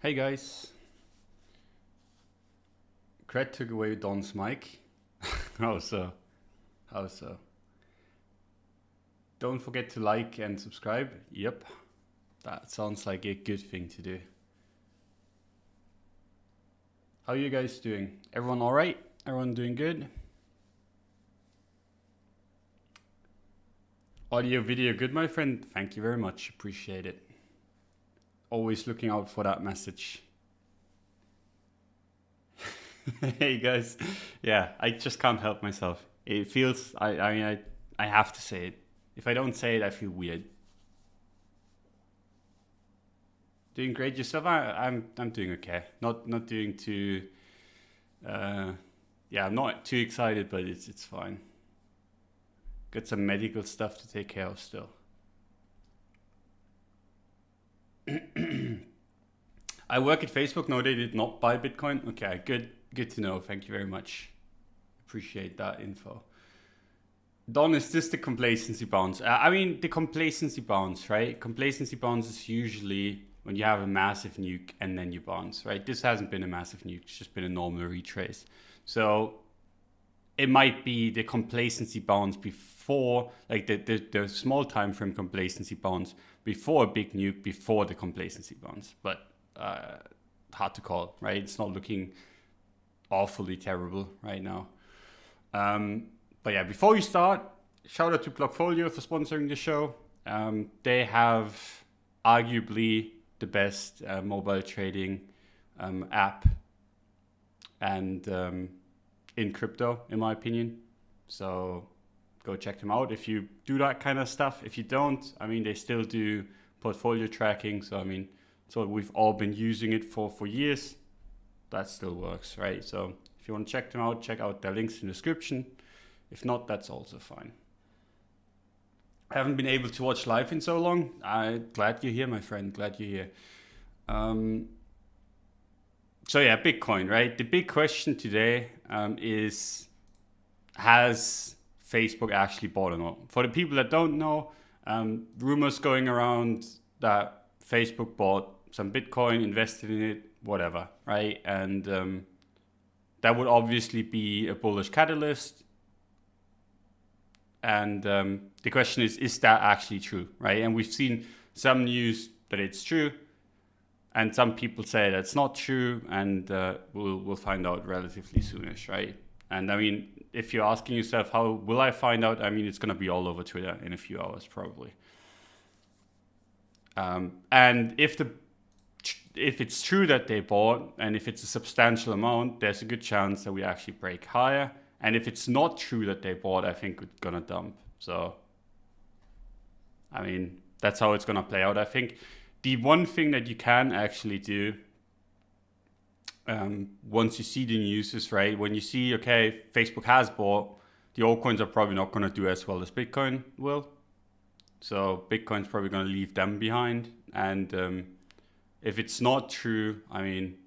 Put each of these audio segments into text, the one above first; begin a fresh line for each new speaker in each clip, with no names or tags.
Hey guys, Craig took away Don's mic. How so? How so? Don't forget to like and subscribe. Yep, that sounds like a good thing to do. How are you guys doing? Everyone alright? Everyone doing good? Audio, video good, my friend? Thank you very much. Appreciate it. Always looking out for that message. Hey guys. Yeah, I just can't help myself. It feels, I have to say it. If I don't say it, I feel weird. Doing great yourself? I'm doing okay. Not doing too. Uh, yeah, I'm not too excited, but it's fine. Got some medical stuff to take care of still. I work at Facebook. No, they did not buy Bitcoin. Okay, good to know. Thank you very much. Appreciate that info. Don, is this the complacency bounce? I mean, the complacency bounce, right? Complacency bounce is usually when you have a massive nuke and then you bounce, right? This hasn't been a massive nuke, it's just been a normal retrace. So it might be the complacency bounce before, like the small time frame complacency bounce before a big nuke, before the complacency bounce. But hard to call, right? It's not looking awfully terrible right now. But yeah, before we start, shout out to Blockfolio for sponsoring the show. They have arguably the best mobile trading app and in crypto, in my opinion. So go check them out if you do that kind of stuff. If you don't, I mean, they still do portfolio tracking. So I mean, so we've all been using it for years. That still works, right? So if you want to check them out, check out their links in the description. If not, that's also fine. I haven't been able to watch live in so long. I'm glad you're here, my friend. Glad you're here. So yeah, Bitcoin, right? The big question today is, has Facebook actually bought or not? For the people that don't know, rumors going around that Facebook bought some Bitcoin, invested in it, whatever, right? And that would obviously be a bullish catalyst. And the question is that actually true, right? And we've seen some news that it's true, and some people say that's not true, and we'll find out relatively soonish, right? And I mean, if you're asking yourself, how will I find out? I mean, it's going to be all over Twitter in a few hours, probably. And if it's true that they bought, and if it's a substantial amount, there's a good chance that we actually break higher. And if it's not true that they bought, I think it's gonna dump. So, I mean, that's how it's gonna play out. I think the one thing that you can actually do once you see the news is, right, when you see, okay, Facebook has bought, the altcoins are probably not gonna do as well as Bitcoin will. So Bitcoin's probably gonna leave them behind. And if it's not true, I mean,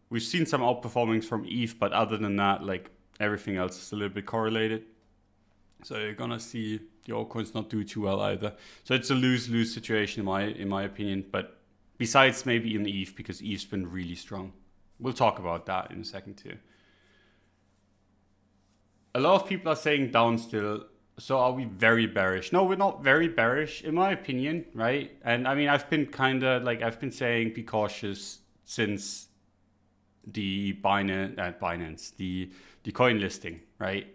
we've seen some outperformings from ETH, but other than that, like, everything else is a little bit correlated. So you're gonna see the altcoins not do too well either. So it's a lose-lose situation in my opinion. But besides maybe in ETH, because ETH's been really strong. We'll talk about that in a second too. A lot of people are saying down still. So are we very bearish? No, we're not very bearish in my opinion, right? And I mean, I've been saying be cautious since the Binance, the coin listing, right?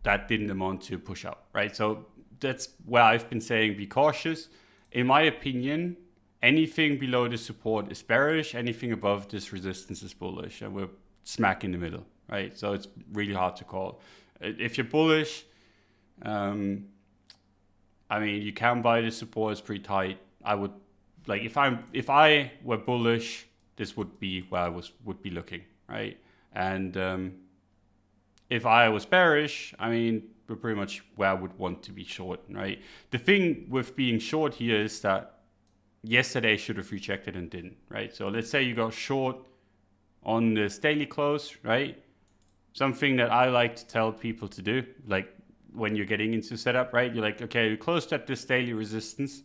That didn't amount to push up, right? So that's where I've been saying be cautious. In my opinion, anything below the support is bearish, anything above this resistance is bullish, and we're smack in the middle, right? So it's really hard to call. If you're bullish, I mean, you can buy the support, it's pretty tight. I would, like, if I were bullish, this would be where I would be looking, right? And if I was bearish, I mean, we're pretty much where I would want to be short, right? The thing with being short here is that yesterday should have rejected and didn't, right? So let's say you got short on this daily close, right? Something that I like to tell people to do, like when you're getting into setup, right? You're like, okay, you closed at this daily resistance.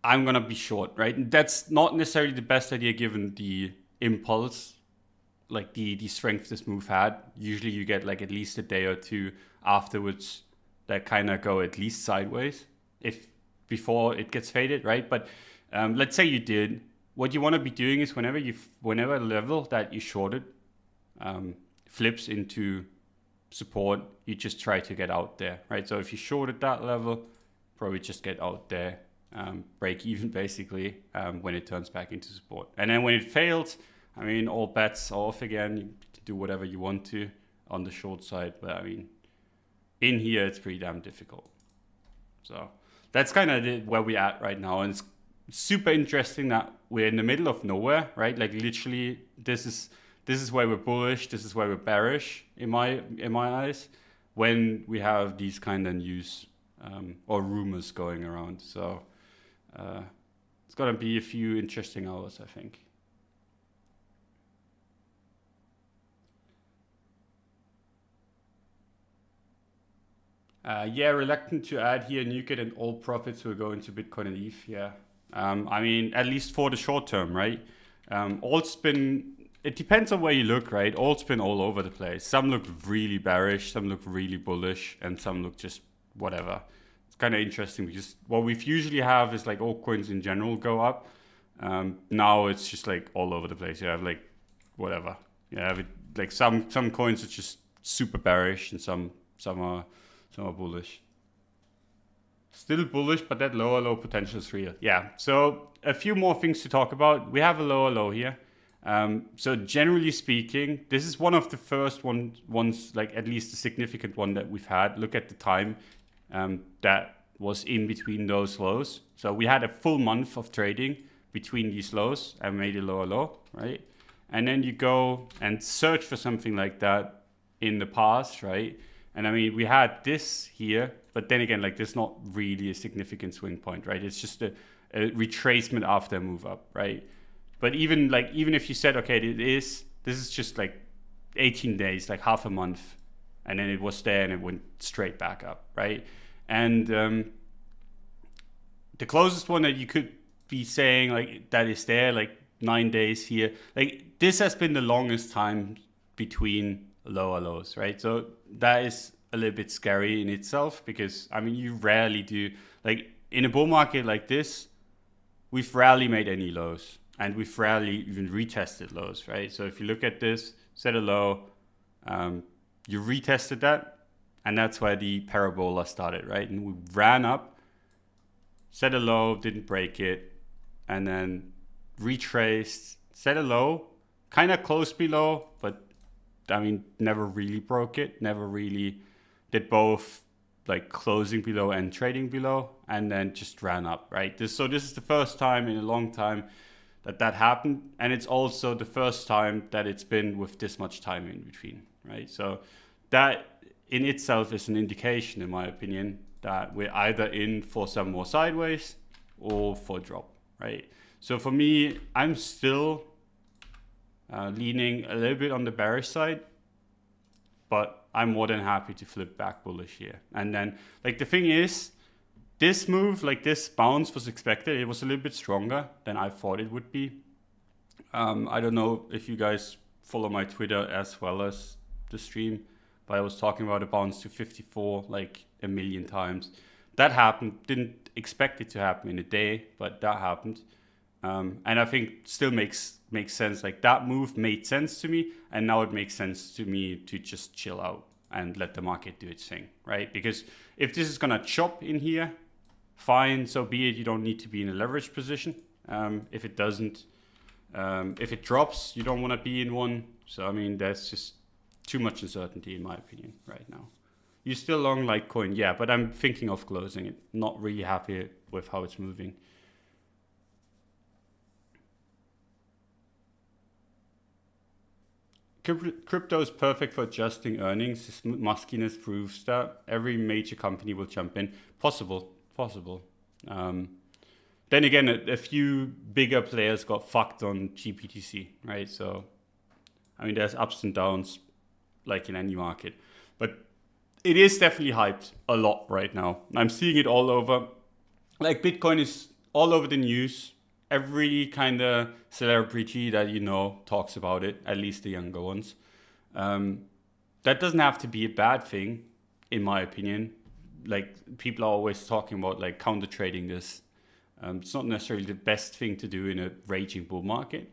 I'm gonna be short, right? And that's not necessarily the best idea given the impulse, like the strength this move had. Usually you get like at least a day or two afterwards that kind of go at least sideways if before it gets faded, right? But let's say you did. What you want to be doing is whenever a level that you shorted flips into support, you just try to get out there, right? So if you shorted that level, probably just get out there, break even basically when it turns back into support. And then when it fails, I mean, all bets are off again. You can do whatever you want to on the short side, but I mean, in here it's pretty damn difficult. So that's kind of where we're at right now, and it's super interesting that we're in the middle of nowhere, right? Like literally, this is where we're bullish, this is where we're bearish in my eyes, when we have these kind of news or rumors going around. So it's gonna be a few interesting hours, I think. Yeah, reluctant to add here Nuket and all profits will go into Bitcoin and ETH. Yeah, I mean, at least for the short term, right? Alt's been, it depends on where you look, right? Alt's been all over the place. Some look really bearish, some look really bullish, and some look just whatever. It's kind of interesting because what we've usually have is like altcoins in general go up. Now it's just like all over the place. You have like whatever. You have it, like some coins are just super bearish and some are bullish. Still bullish, but that lower low potential is real. Yeah, so a few more things to talk about. We have a lower low here. So generally speaking, this is one of the first ones, like at least a significant one that we've had. Look at the time that was in between those lows. So we had a full month of trading between these lows and made a lower low, right? And then you go and search for something like that in the past, right? And I mean, we had this here, but then again, like this is not really a significant swing point, right? It's just a retracement after a move up, right? But even if you said, okay, this is just like 18 days, like half a month, and then it was there and it went straight back up, right? And the closest one that you could be saying like that is there, like 9 days here, like this has been the longest time between lower lows, right? So that is a little bit scary in itself because I mean you rarely do, like in a bull market like this, we've rarely made any lows and we've rarely even retested lows, right? So if you look at this, set a low, you retested that, and that's where the parabola started, right? And we ran up, set a low, didn't break it, and then retraced, set a low, kind of close below, but I mean, never really broke it, never really did both like closing below and trading below, and then just ran up, right? So this is the first time in a long time that happened, and it's also the first time that it's been with this much time in between, right? So that in itself is an indication, in my opinion, that we're either in for some more sideways or for drop, right? So for me, I'm still leaning a little bit on the bearish side, but I'm more than happy to flip back bullish here. And then, like the thing is, this move, like this bounce was expected. It was a little bit stronger than I thought it would be. I don't know if you guys follow my Twitter as well as the stream, but I was talking about a bounce to 54 like a million times. That happened. Didn't expect it to happen in a day, but that happened. And I think still makes sense. Like that move made sense to me, and now it makes sense to me to just chill out and let the market do its thing, right? Because if this is gonna chop in here, fine, so be it. You don't need to be in a leverage position. If it doesn't, if it drops, you don't want to be in one. So I mean, there's just too much uncertainty in my opinion right now. You still long Litecoin, yeah, but I'm thinking of closing it. Not really happy with how it's moving. Crypto is perfect for adjusting earnings. This muskiness proves that every major company will jump in. Possible. Then again, a few bigger players got fucked on GBTC, right? So, I mean, there's ups and downs like in any market. But it is definitely hyped a lot right now. I'm seeing it all over. Like Bitcoin is all over the news. Every kind of celebrity that you know talks about it, at least the younger ones. That doesn't have to be a bad thing, in my opinion. Like, people are always talking about like counter trading this. It's not necessarily the best thing to do in a raging bull market.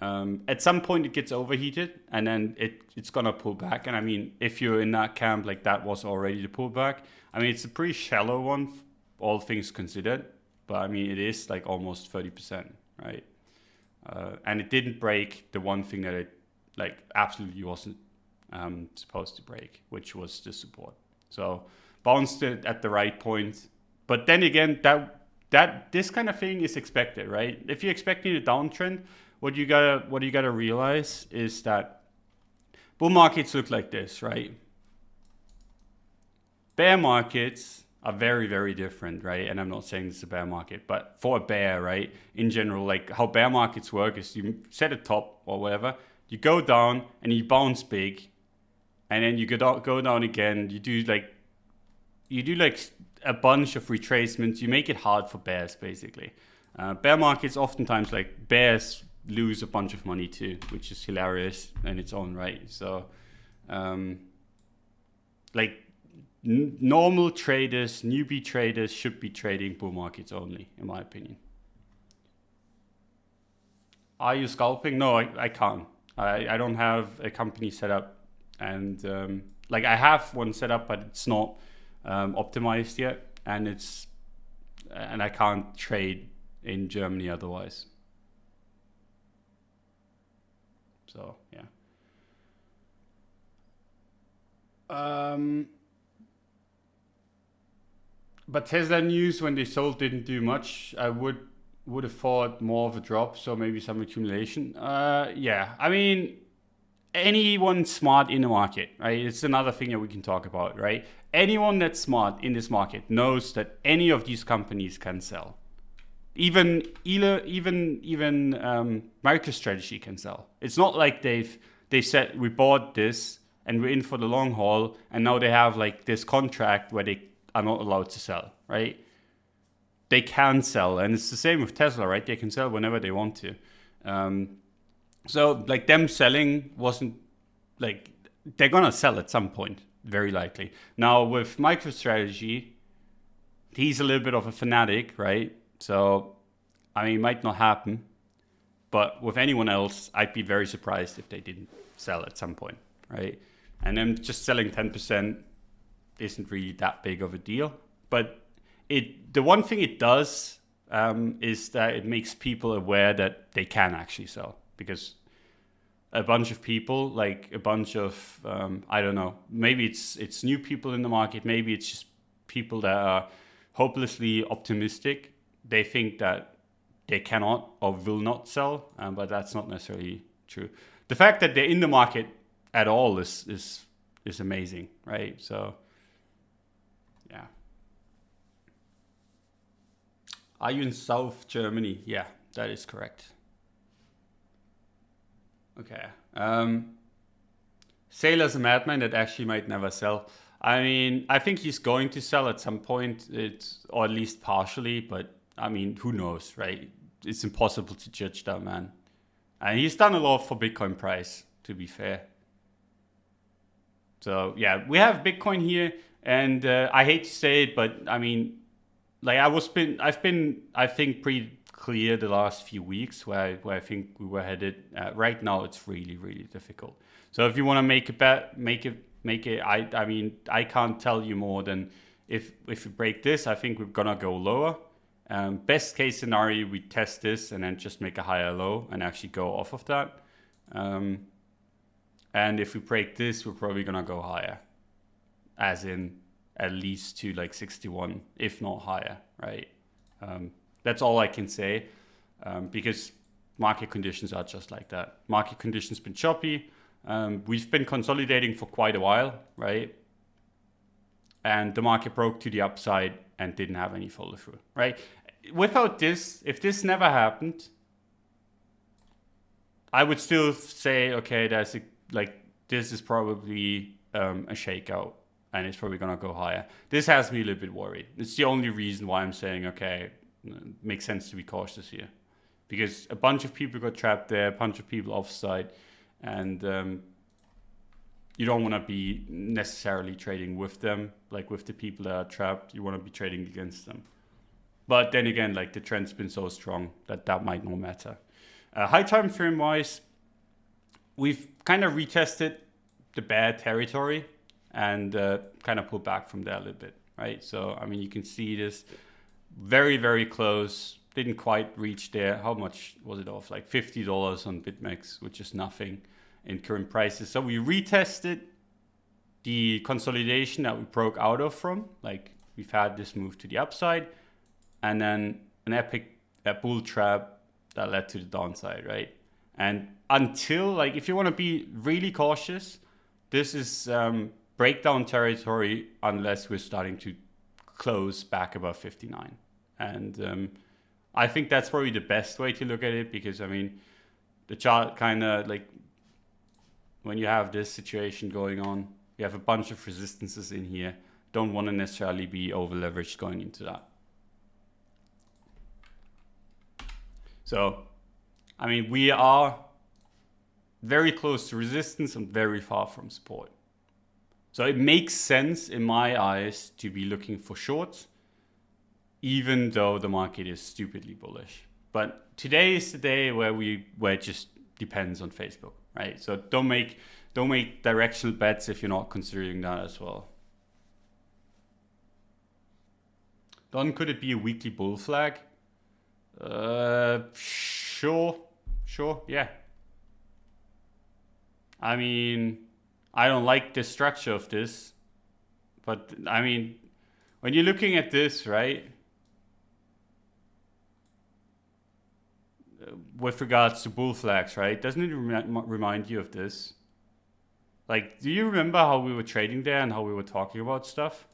At some point it gets overheated and then it's gonna pull back. And I mean, if you're in that camp, like that was already the pullback. I mean, it's a pretty shallow one, all things considered. But I mean, it is like almost 30%, right? And it didn't break the one thing that it like absolutely wasn't supposed to break, which was the support. So bounced it at the right point. But then again, that this kind of thing is expected, right? If you're expecting a downtrend, what you gotta realize is that bull markets look like this, right? Bear markets are very, very different, right? And I'm not saying this is a bear market, but for a bear, right? In general, like how bear markets work is you set a top or whatever, you go down and you bounce big, and then you go down again. You do like a bunch of retracements. You make it hard for bears, basically. Bear markets oftentimes, like bears lose a bunch of money too, which is hilarious in its own right. So, normal traders, newbie traders should be trading bull markets only, in my opinion. Are you scalping? No, I can't. I don't have a company set up, and like I have one set up, but it's not optimized yet, and I can't trade in Germany otherwise. So yeah. But Tesla news when they sold didn't do much. I would have thought more of a drop, so maybe some accumulation. Yeah, I mean, anyone smart in the market, right? It's another thing that we can talk about, right? Anyone that's smart in this market knows that any of these companies can sell. Even MicroStrategy can sell. It's not like they said we bought this and we're in for the long haul, and now they have like this contract where they are not allowed to sell, right? They can sell, and it's the same with Tesla, right? They can sell whenever they want to. So like them selling wasn't like, they're gonna sell at some point, very likely. Now with MicroStrategy, he's a little bit of a fanatic, right? So I mean, it might not happen, but with anyone else, I'd be very surprised if they didn't sell at some point, right? And then just selling 10% isn't really that big of a deal. But the one thing it does is that it makes people aware that they can actually sell, because a bunch of people, like a bunch of I don't know, maybe it's new people in the market, maybe it's just people that are hopelessly optimistic. They think that they cannot or will not sell, but that's not necessarily true. The fact that they're in the market at all is amazing, right? So yeah. Are you in South Germany? Yeah, that is correct. Okay. Sailor's a madman that actually might never sell. I mean, I think he's going to sell at some point, or at least partially, but I mean, who knows, right? It's impossible to judge that man. And he's done a lot for Bitcoin price, to be fair. So yeah, we have Bitcoin here, and I hate to say it, but I mean, like I've been, I think, pretty clear the last few weeks where I think we were headed. Right now, it's really, really difficult. So if you want to make a bet, make it. I mean, I can't tell you more than if we break this, I think we're gonna go lower. Best case scenario, we test this and then just make a higher low and actually go off of that. And if we break this, we're probably gonna go higher, as in at least to like 61, if not higher, right? That's all I can say, because market conditions are just like that. Market conditions been choppy. We've been consolidating for quite a while, right? And the market broke to the upside and didn't have any follow through, right? Without this, if this never happened, I would still say, okay, this is probably a shakeout, and it's probably gonna go higher. This has me a little bit worried. It's the only reason why I'm saying, okay, makes sense to be cautious here, because a bunch of people got trapped there, a bunch of people offside, and you don't want to be necessarily trading with them, like with the people that are trapped. You want to be trading against them. But then again, like the trend's been so strong that that might not matter. High time frame wise, we've kind of retested the bad territory and kind of pulled back from there a little bit, right? So, I mean, you can see this very, very close. Didn't quite reach there. How much was it off? Like $50 on BitMEX, which is nothing in current prices. So we retested the consolidation that we broke out of from. Like we've had this move to the upside and then an epic bull trap that led to the downside, right? And until, like, if you want to be really cautious, this is breakdown territory unless we're starting to close back above 59. And I think that's probably the best way to look at it, because, I mean, the chart kind of, like, when you have this situation going on, you have a bunch of resistances in here. Don't want to necessarily be over leveraged going into that. So, I mean, we are very close to resistance and very far from support. So it makes sense in my eyes to be looking for shorts, even though the market is stupidly bullish. But today is the day where it just depends on Facebook, right? So don't make directional bets if you're not considering that as well. Don, could it be a weekly bull flag? Sure, yeah. I mean, I don't like the structure of this, but I mean, when you're looking at this, right, with regards to bull flags, right, doesn't it remind you of this? Like, do you remember how we were trading there and how we were talking about stuff?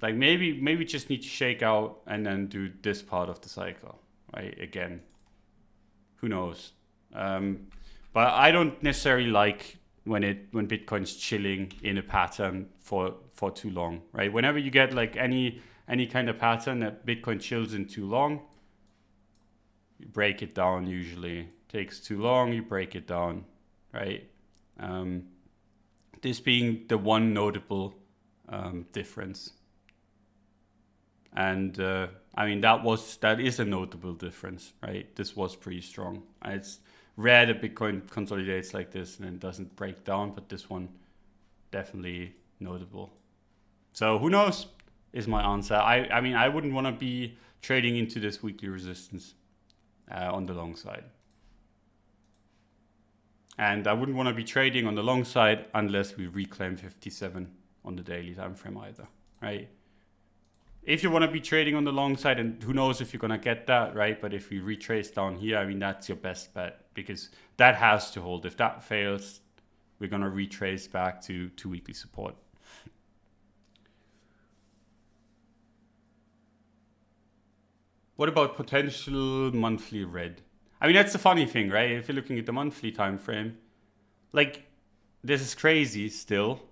Like maybe just need to shake out and then do this part of the cycle, right? Again, who knows? But I don't necessarily like when Bitcoin's chilling in a pattern for too long, right? Whenever you get like any kind of pattern that Bitcoin chills in too long, you break it down. Usually takes too long, you break it down, right? This being the one notable difference. And I mean, that is a notable difference, right? This was pretty strong. It's rare that Bitcoin consolidates like this and it doesn't break down, but this one definitely notable. So who knows is my answer. I mean, I wouldn't want to be trading into this weekly resistance on the long side. And I wouldn't want to be trading on the long side unless we reclaim 57 on the daily time frame either, right? If you want to be trading on the long side, and who knows if you're going to get that, right? But if we retrace down here, I mean, that's your best bet, because that has to hold. If that fails, we're going to retrace back to weekly support. What about potential monthly red? I mean, that's the funny thing, right? If you're looking at the monthly time frame, like, this is crazy still.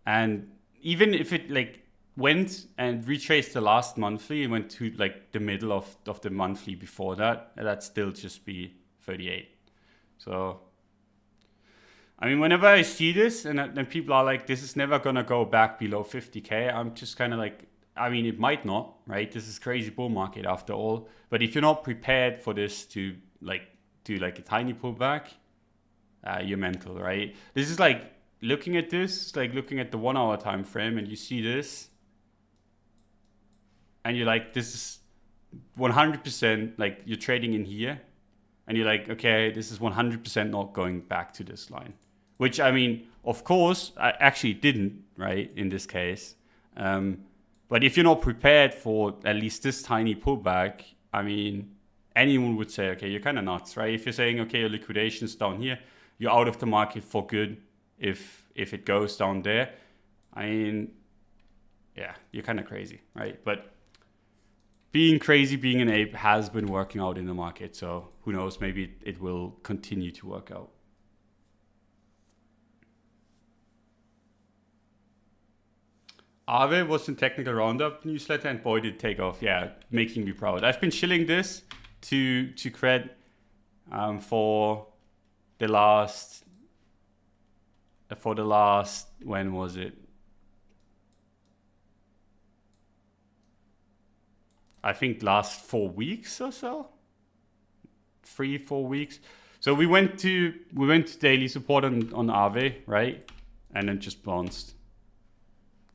And even if it like went and retraced the last monthly and went to like the middle of the monthly before that, that'd still just be 38. So, I mean, whenever I see this and then people are like, this is never going to go back below 50K, I'm just kind of like, I mean, it might not, right? This is crazy bull market after all. But if you're not prepared for this to like do like a tiny pullback, you're mental, right? This is like looking at this, like looking at the 1 hour time frame, and you see this, and you're like, this is 100%, like you're trading in here, and you're like, okay, this is 100% not going back to this line. Which, I mean, of course, I actually didn't, right, in this case. But if you're not prepared for at least this tiny pullback, I mean, anyone would say, okay, you're kind of nuts, right? If you're saying, okay, your liquidation's down here, you're out of the market for good if it goes down there. I mean, yeah, you're kind of crazy, right? But being crazy, being an ape has been working out in the market. So who knows, maybe it will continue to work out. Aave was in Technical Roundup newsletter, and boy, did it take off. Yeah, making me proud. I've been shilling this to Cred for the last, when was it? I think last 4 weeks or so. 3-4 weeks. So we went to daily support on Aave, right? And it just bounced.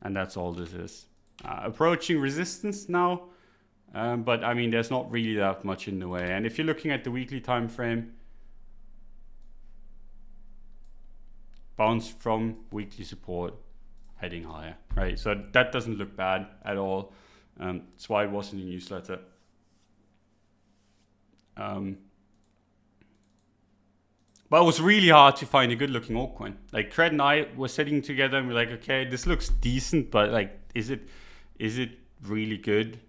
And that's all this is. Approaching resistance now. But I mean, there's not really that much in the way. And if you're looking at the weekly time frame, bounce from weekly support, heading higher, right? So that doesn't look bad at all. That's why it was in the newsletter. But it was really hard to find a good looking altcoin. Like Cred and I were sitting together and we're like, okay, this looks decent, but like, is it really good?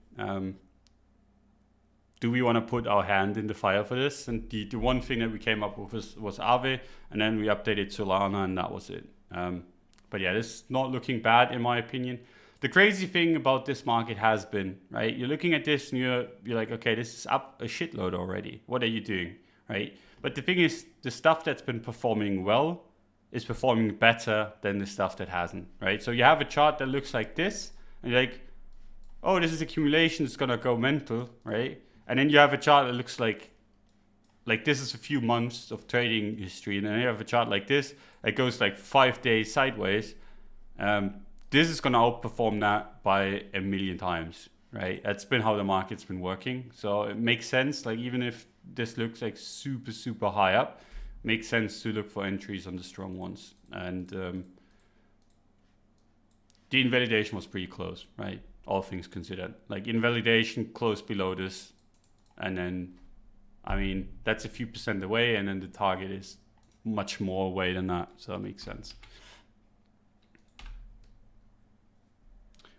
Do we want to put our hand in the fire for this? And the one thing that we came up with was Aave, and then we updated Solana, and that was it. But yeah, this is not looking bad in my opinion. The crazy thing about this market has been, right? You're looking at this and you're like, okay, this is up a shitload already. What are you doing, right? But the thing is, the stuff that's been performing well is performing better than the stuff that hasn't, right? So you have a chart that looks like this, and you're like, oh, this is accumulation, it's gonna go mental, right? And then you have a chart that looks like this is a few months of trading history, and then you have a chart like this that goes like 5 days sideways. This is gonna outperform that by 1,000,000 times, right? That's been how the market's been working. So it makes sense, like even if this looks like super, super high up, makes sense to look for entries on the strong ones. And the invalidation was pretty close, right? All things considered. Like invalidation close below this. And then, I mean, that's a few percent away, and then the target is much more away than that. So that makes sense.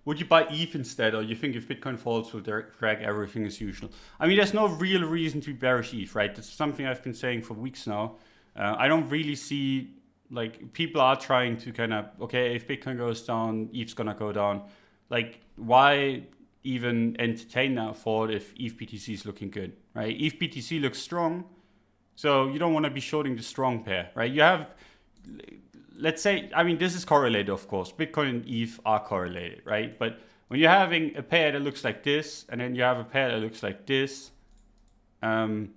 Would you buy ETH instead, or you think if Bitcoin falls, will drag everything as usual? I mean, there's no real reason to be bearish ETH, right? That's something I've been saying for weeks now. I don't really see, like, people are trying to kind of, okay, if Bitcoin goes down, ETH's gonna go down. Like, why even entertain that thought if ETH BTC is looking good, right? ETH BTC looks strong, so you don't want to be shorting the strong pair, right? You have, let's say, I mean, this is correlated, of course. Bitcoin and ETH are correlated, right? But when you're having a pair that looks like this, and then you have a pair that looks like this, and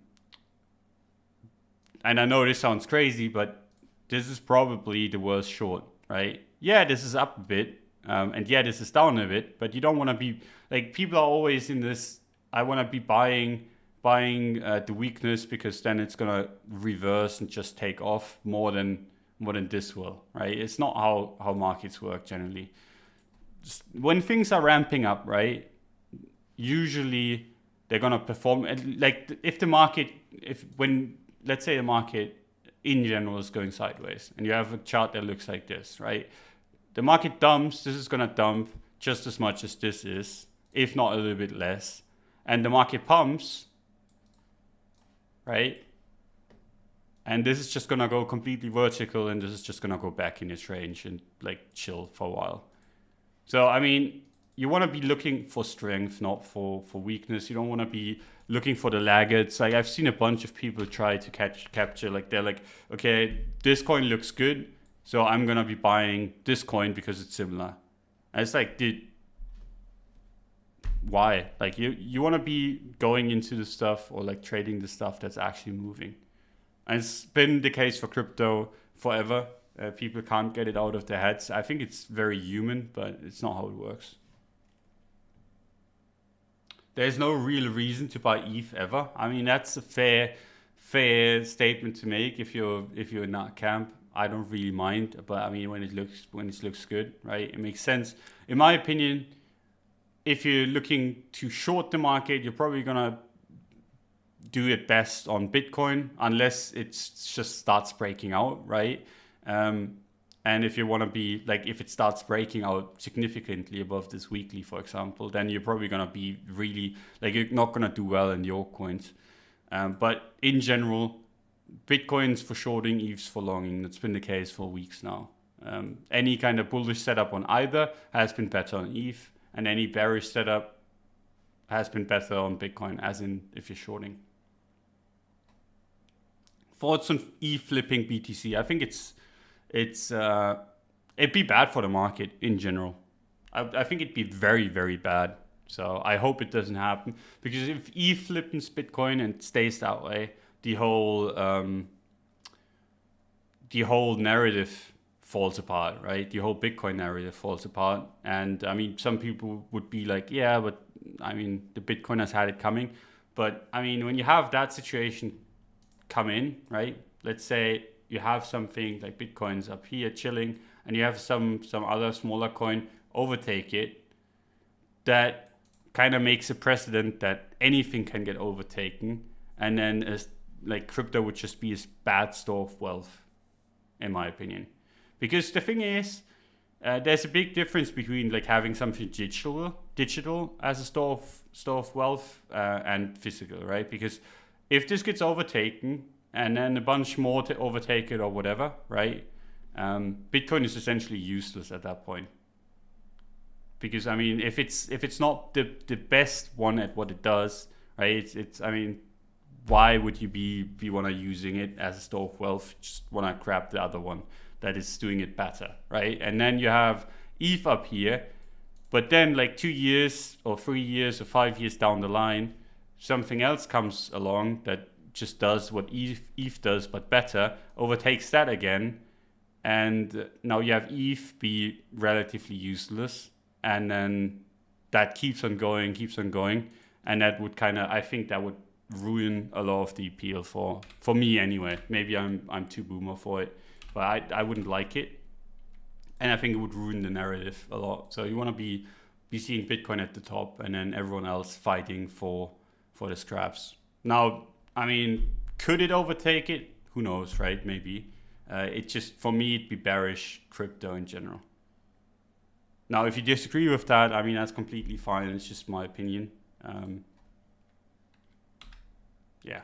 I know this sounds crazy, but this is probably the worst short, right? Yeah, this is up a bit, and yeah, this is down a bit, but you don't want to be, like, people are always in this, I want to be buying the weakness because then it's going to reverse and just take off more than this will, right? It's not how markets work generally. Just when things are ramping up, right, usually they're going to perform, like when let's say the market in general is going sideways and you have a chart that looks like this, right? The market dumps, this is going to dump just as much as this is, if not a little bit less. And the market pumps, right? And this is just going to go completely vertical, and this is just going to go back in its range and like chill for a while. So, I mean, you want to be looking for strength, not for weakness. You don't want to be looking for the laggards. Like, I've seen a bunch of people try to capture, like, they're like, okay, this coin looks good, so I'm going to be buying this coin because it's similar. And it's like, why? Like, you want to be going into the stuff or like trading the stuff that's actually moving. And it's been the case for crypto forever. People can't get it out of their heads. I think it's very human, but it's not how it works. There's no real reason to buy ETH ever. I mean, that's a fair statement to make if you're in that camp. I don't really mind, but I mean, when it looks good, right? It makes sense. In my opinion, if you're looking to short the market, you're probably gonna do it best on Bitcoin, unless it just starts breaking out, right? And if you want to be like, if it starts breaking out significantly above this weekly, for example, then you're probably going to be really, like, you're not going to do well in the altcoins. But in general, Bitcoin's for shorting, ETH's for longing. That's been the case for weeks now. Any kind of bullish setup on either has been better on ETH, and any bearish setup has been better on Bitcoin, as in if you're shorting. Thoughts on ETH flipping BTC? I think it'd be bad for the market in general. I think it'd be very, very bad. So I hope it doesn't happen, because if ETH flips Bitcoin and stays that way, the whole narrative falls apart, right? The whole Bitcoin narrative falls apart. And I mean, some people would be like, yeah, but I mean, the Bitcoin has had it coming. But I mean, when you have that situation come in, right? Let's say you have something like Bitcoin's up here chilling, and you have some other smaller coin overtake it, that kind of makes a precedent that anything can get overtaken, and then like crypto would just be a bad store of wealth, in my opinion. Because the thing is, there's a big difference between like having something digital as a store of wealth and physical, right? Because if this gets overtaken and then a bunch more to overtake it or whatever, right? Bitcoin is essentially useless at that point. Because I mean, if it's not the best one at what it does, right? It's I mean, why would you be wanna using it as a store of wealth? Just wanna grab the other one that is doing it better, right? And then you have ETH up here, but then like 2 years or 3 years or 5 years down the line, something else comes along that just does what ETH does but better, overtakes that again, and now you have ETH be relatively useless. And then that keeps on going, and that would kind of, I think that would ruin a lot of the appeal for me anyway. Maybe I'm too boomer for it, but I wouldn't like it, and I think it would ruin the narrative a lot. So you want to be seeing Bitcoin at the top, and then everyone else fighting for the scraps. Now, I mean, could it overtake it? Who knows, right? Maybe. It just, for me, it'd be bearish crypto in general. Now, if you disagree with that, I mean, that's completely fine. It's just my opinion. Yeah.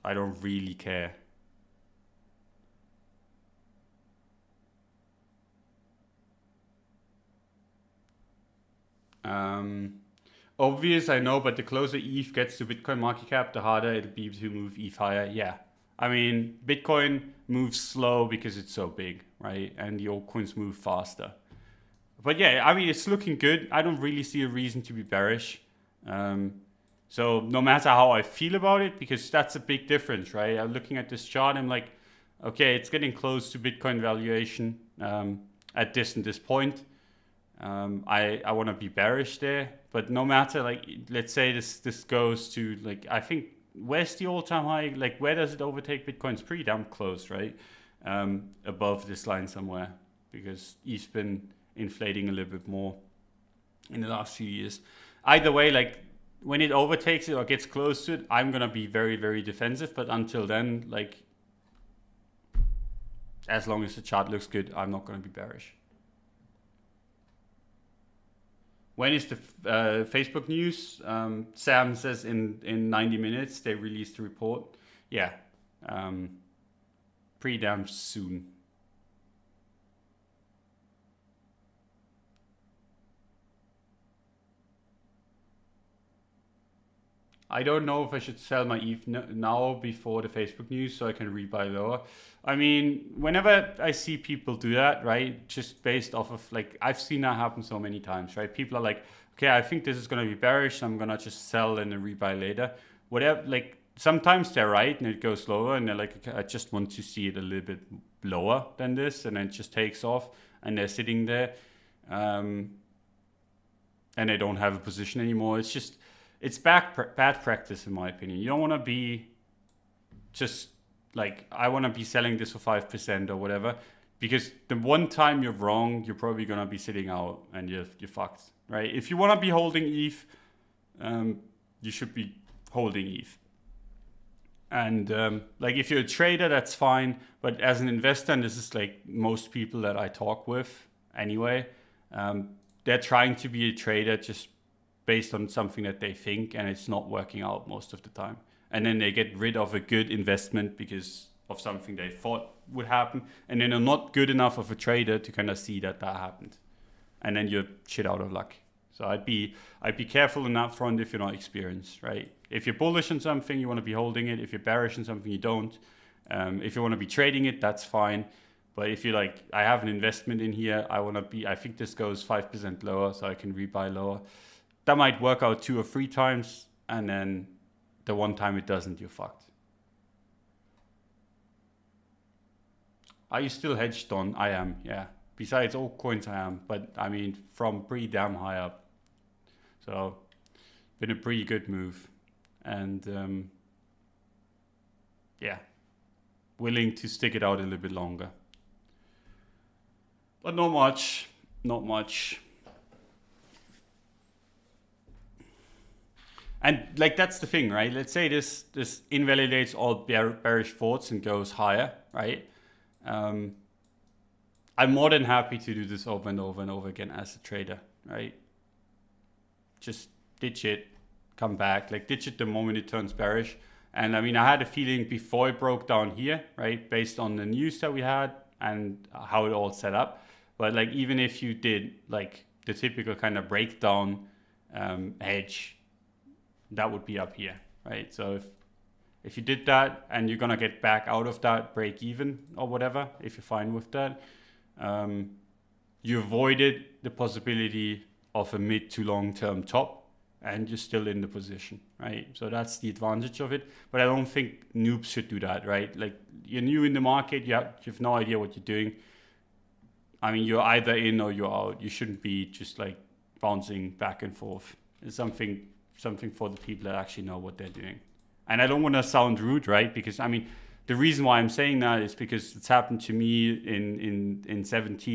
I don't really care. Obvious, I know, but the closer ETH gets to Bitcoin market cap, the harder it'll be to move ETH higher. Yeah. I mean, Bitcoin moves slow because it's so big, right? And the altcoins move faster. But yeah, I mean, it's looking good. I don't really see a reason to be bearish. So no matter how I feel about it, because that's a big difference, right? I'm looking at this chart, I'm like, okay, it's getting close to Bitcoin valuation at this and this point. I want to be bearish there, but no matter, like, let's say this goes to, like, I think, where's the all-time high? Like, where does it overtake Bitcoin? It's pretty damn close, right? Above this line somewhere, because ETH's been inflating a little bit more in the last few years. Either way, like, when it overtakes it or gets close to it, I'm gonna be very, very defensive. But until then, like, as long as the chart looks good, I'm not gonna be bearish. When is the Facebook news? Sam says in 90 minutes they released the report. Yeah, pretty damn soon. I don't know if I should sell my ETH now before the Facebook news so I can rebuy lower. I mean, whenever I see people do that, right, just based off of, like, I've seen that happen so many times, right? People are like, okay, I think this is going to be bearish, so I'm going to just sell and then rebuy later. Whatever, like, sometimes they're right and it goes lower and they're like, okay, I just want to see it a little bit lower than this, and then it just takes off and they're sitting there and they don't have a position anymore. It's just, it's bad practice in my opinion. You don't want to be just like, I want to be selling this for 5% or whatever, because the one time you're wrong, you're probably going to be sitting out and you're fucked, right? If you want to be holding ETH, you should be holding ETH. And like, if you're a trader, that's fine. But as an investor, and this is like most people that I talk with anyway, they're trying to be a trader just based on something that they think, and it's not working out most of the time. And then they get rid of a good investment because of something they thought would happen, and then you're not good enough of a trader to kind of see that happened, and then you're shit out of luck. So I'd be careful on that front if you're not experienced, right? If you're bullish on something, you want to be holding it. If you're bearish on something, you don't. If you want to be trading it, that's fine. But if you're like, I have an investment in here, I think this goes 5% lower, so I can rebuy lower. That might work out 2 or 3 times, and then the one time it doesn't, you're fucked. Are you still hedged on? I am, yeah. Besides all coins, I am. But I mean, from pretty damn high up. So, been a pretty good move. And yeah, willing to stick it out a little bit longer. But not much. Not much. And like, that's the thing, right? Let's say this invalidates all bearish thoughts and goes higher, right? I'm more than happy to do this over and over and over again as a trader, right? Just ditch it, come back, like ditch it the moment it turns bearish. And I mean, I had a feeling before it broke down here, right? Based on the news that we had and how it all set up. But like, even if you did like the typical kind of breakdown hedge, that would be up here, right? So if you did that and you're gonna get back out of that break even or whatever, if you're fine with that, you avoided the possibility of a mid to long term top, and you're still in the position, right? So that's the advantage of it. But I don't think noobs should do that, right? Like, you're new in the market, you have no idea what you're doing. I mean, you're either in or you're out. You shouldn't be just like bouncing back and forth. It's something for the people that actually know what they're doing. And I don't want to sound rude, right? Because I mean, the reason why I'm saying that is because it's happened to me in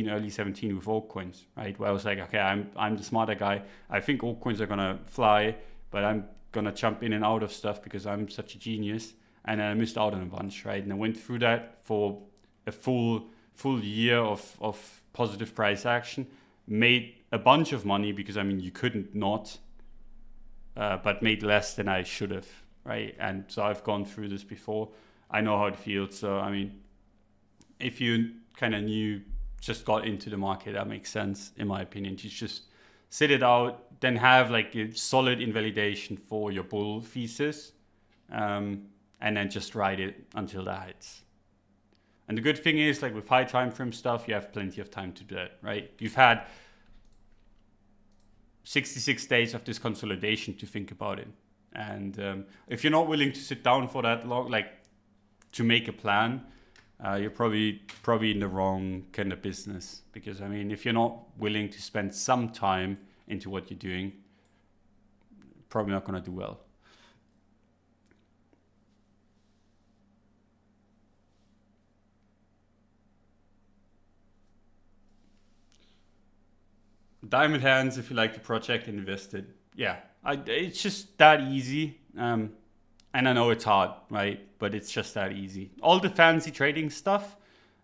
early 17 with altcoins, right? Where I was like, okay, I'm the smarter guy. I think altcoins are gonna fly, but I'm gonna jump in and out of stuff because I'm such a genius. And I missed out on a bunch, right? And I went through that for a full year of positive price action, made a bunch of money because I mean, you couldn't not, but made less than I should have, right? And so I've gone through this before. I know how it feels. So, I mean, if you kind of just got into the market, that makes sense, in my opinion. You just sit it out, then have like a solid invalidation for your bull thesis, and then just ride it until that hits. And the good thing is, like with high time frame stuff, you have plenty of time to do that, right? You've had 66 days of this consolidation to think about it. And if you're not willing to sit down for that long, like to make a plan, you're probably in the wrong kind of business. Because I mean, if you're not willing to spend some time into what you're doing, probably not going to do well. Diamond hands, if you like the project, invest it. Yeah, it's just that easy. And I know it's hard, right? But it's just that easy. All the fancy trading stuff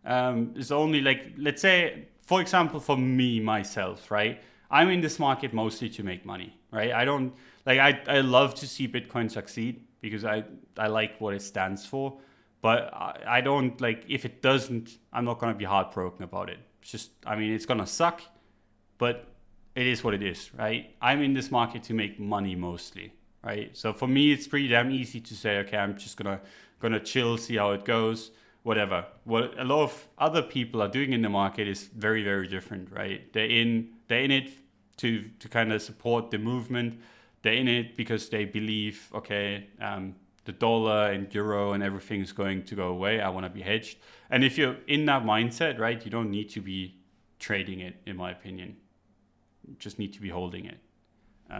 is only like, let's say, for example, for me, myself, right? I'm in this market mostly to make money, right? I don't, like, I love to see Bitcoin succeed because I like what it stands for. But I don't, like, if it doesn't, I'm not going to be heartbroken about it. It's just, I mean, it's going to suck, but it is what it is, right? I'm in this market to make money mostly, right? So for me, it's pretty damn easy to say, okay, I'm just gonna chill, see how it goes, whatever. What a lot of other people are doing in the market is very, very different, right? They're in it to kind of support the movement. They're in it because they believe, okay, the dollar and euro and everything is going to go away. I want to be hedged. And if you're in that mindset, right, you don't need to be trading it, in my opinion. You just need to be holding it.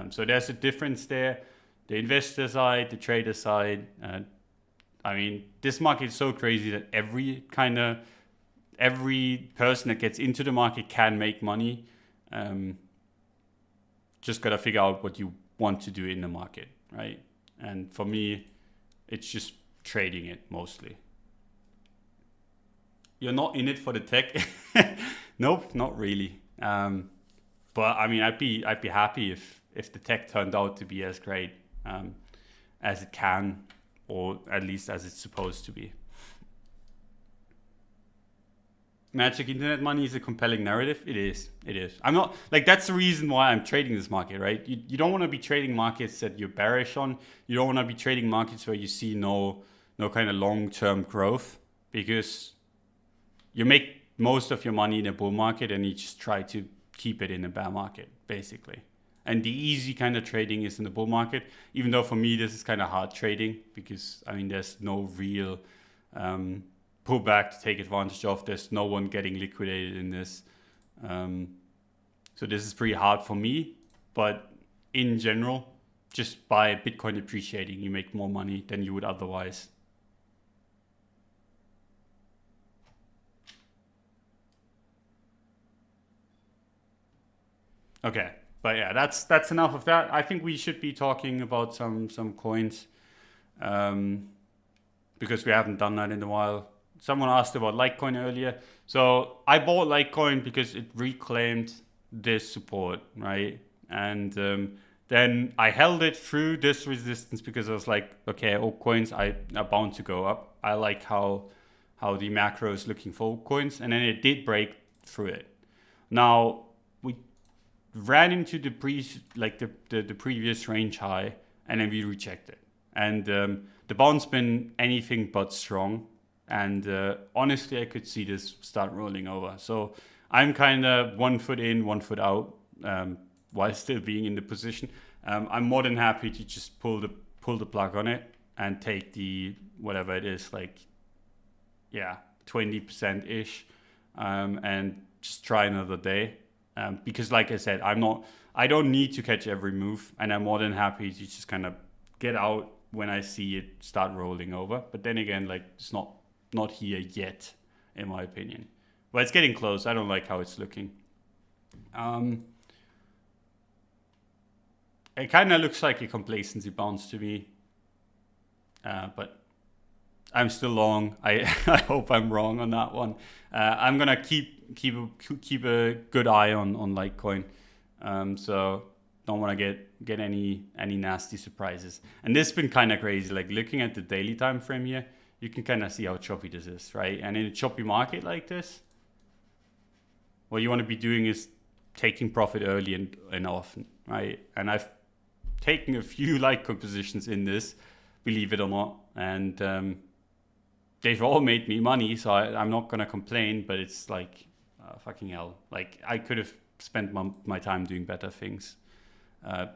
So there's a difference there. The investor side, the trader side. I mean, this market is so crazy that every person that gets into the market can make money. Just got to figure out what you want to do in the market, right? And for me, it's just trading it mostly. You're not in it for the tech? Nope, not really. But I mean, I'd be happy if the tech turned out to be as great as it can, or at least as it's supposed to be. magic internet money is a compelling narrative. It is. It is. I'm not like that's the reason why I'm trading this market, right? You don't want to be trading markets that you're bearish on. You don't want to be trading markets where you see no kind of long-term growth, because you make most of your money in a bull market and you just try to keep it in a bear market, basically. And the easy kind of trading is in the bull market, even though for me this is kind of hard trading, because I mean there's no real pullback to take advantage of. There's no one getting liquidated in this. So this is pretty hard for me, but in general, just by Bitcoin appreciating, you make more money than you would otherwise. Okay, but yeah, that's enough of that. I think we should be talking about some coins, because we haven't done that in a while. Someone asked about Litecoin earlier. So I bought Litecoin because it reclaimed this support, right? And then I held it through this resistance because I was like, okay, altcoins are bound to go up. I like how the macro is looking for altcoins, and then it did break through it. Now we ran into the previous range high, and then we rejected. And the bounce been anything but strong. And honestly, I could see this start rolling over. So I'm kind of 1 foot in, 1 foot out, while still being in the position. I'm more than happy to just pull the plug on it and take the whatever it is, like 20% ish, and just try another day. Because like I said, I don't need to catch every move, and I'm more than happy to just kind of get out when I see it start rolling over. But then again, like it's not here yet, in my opinion. But it's getting close. I don't like how it's looking. It kind of looks like a complacency bounce to me, but I'm still long. I hope I'm wrong on that one. I'm gonna keep a good eye on Litecoin. So don't want to get any nasty surprises. And this has been kind of crazy. Like looking at the daily time frame here, you can kind of see how choppy this is, right? And in a choppy market like this, what you want to be doing is taking profit early and often, right? And I've taken a few Litecoin positions in this, believe it or not, and they've all made me money, so I'm not gonna complain. But it's like fucking hell. Like I could have spent my time doing better things.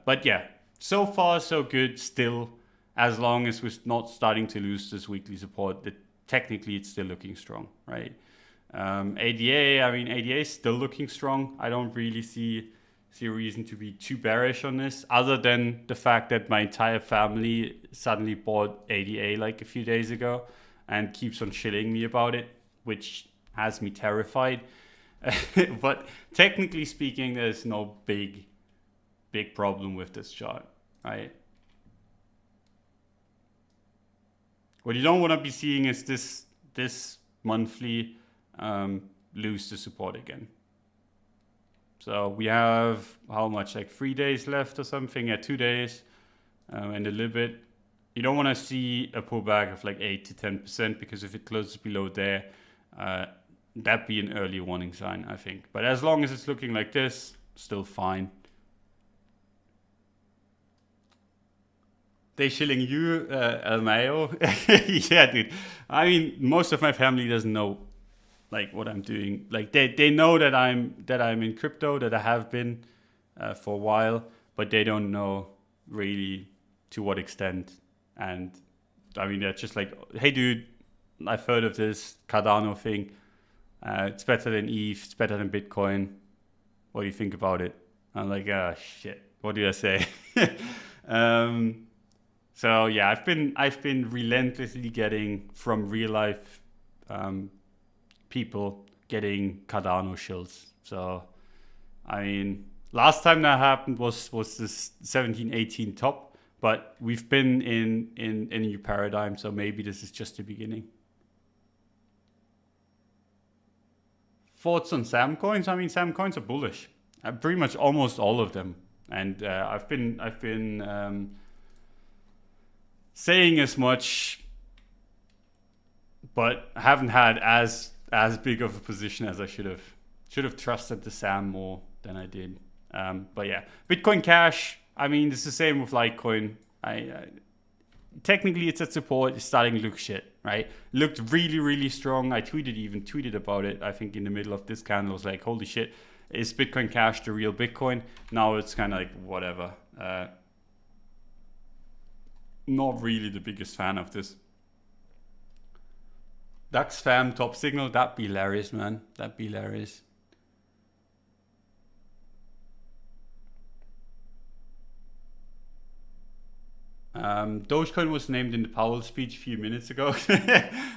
But yeah, so far so good still. As long as we're not starting to lose this weekly support, that technically it's still looking strong, right? ADA is still looking strong. I don't really see a reason to be too bearish on this, other than the fact that my entire family suddenly bought ADA like a few days ago and keeps on shilling me about it, which has me terrified. But technically speaking, there's no big problem with this chart, right? What you don't want to be seeing is this monthly lose the support again. So we have how much, like 3 days left or something? 2 days and a little bit. You don't want to see a pullback of like 8 to 10%, because if it closes below there, that'd be an early warning sign, I think. But as long as it's looking like this, still fine. They shilling you, El Mayo? Yeah, dude. I mean, most of my family doesn't know like what I'm doing. Like they know that I'm in crypto, that I have been for a while, but they don't know really to what extent. And I mean, they're just like, hey, dude, I've heard of this Cardano thing. It's better than ETH. It's better than Bitcoin. What do you think about it? I'm like, ah, shit. What did I say? So yeah, I've been relentlessly getting from real life people getting Cardano shills. So I mean, last time that happened was this 17-18 top, but we've been in a new paradigm. So maybe this is just the beginning. Thoughts on Sam coins? I mean, Sam coins are bullish. Pretty much almost all of them, and I've been saying as much, but haven't had as as big of a position as I should have. Should have trusted the Sam more than I did. But yeah, Bitcoin Cash. I mean, it's the same with Litecoin. Technically it's at support. It's starting to look shit, right? Looked really, really strong. I tweeted about it. I think in the middle of this candle, I was like, holy shit, is Bitcoin Cash the real Bitcoin? Now it's kind of like whatever. Not really the biggest fan of this. DAX fam top signal. That'd be hilarious, man. That'd be hilarious. Dogecoin was named in the Powell speech a few minutes ago.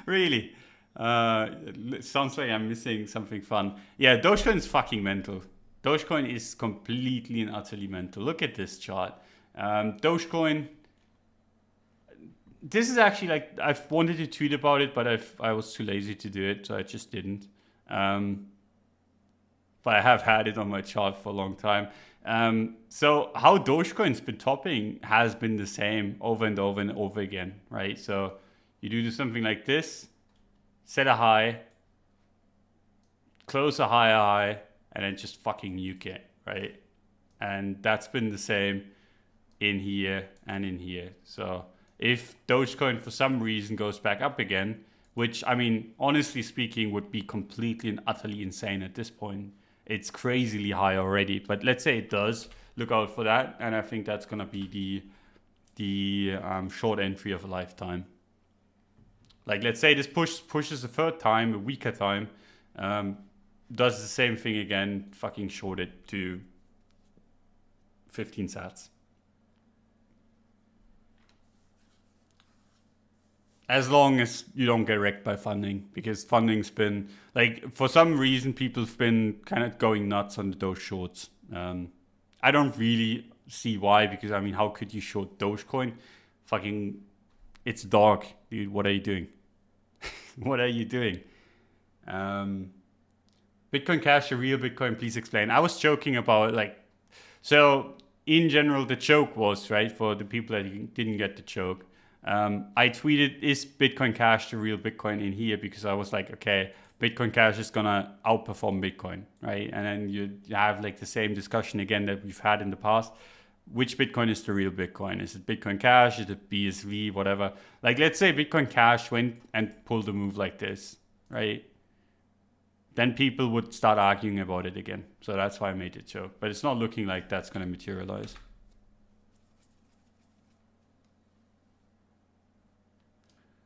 Really? It sounds like I'm missing something fun. Yeah, Dogecoin is fucking mental. Dogecoin is completely and utterly mental. Look at this chart. Dogecoin. This is actually like, I've wanted to tweet about it, but I was too lazy to do it, so I just didn't. But I have had it on my chart for a long time. So how Dogecoin's been topping has been the same over and over and over again, right? So you do something like this, set a high, close a higher high, and then just fucking nuke it, right? And that's been the same in here and in here. So if Dogecoin for some reason goes back up again, which I mean, honestly speaking, would be completely and utterly insane at this point. It's crazily high already, but let's say it does. Look out for that, and I think that's gonna be the short entry of a lifetime. Like let's say this pushes a third time, a weaker time, does the same thing again, fucking short it to 15 sats. As long as you don't get wrecked by funding, because funding's been, like, for some reason, people have been kind of going nuts on those shorts. I don't really see why, because, I mean, how could you short Dogecoin? Fucking, it's dark, dude. What are you doing? What are you doing? Bitcoin Cash, a real Bitcoin, please explain. I was joking about, like, so in general, the joke was, right, for the people that didn't get the joke, I tweeted, is Bitcoin Cash the real Bitcoin in here? Because I was like, okay, Bitcoin Cash is gonna outperform Bitcoin, right? And then you have like the same discussion again that we've had in the past. Which Bitcoin is the real Bitcoin? Is it Bitcoin Cash? Is it BSV? Whatever. Like, let's say Bitcoin Cash went and pulled a move like this, right? Then people would start arguing about it again. So that's why I made the joke. But it's not looking like that's gonna materialize.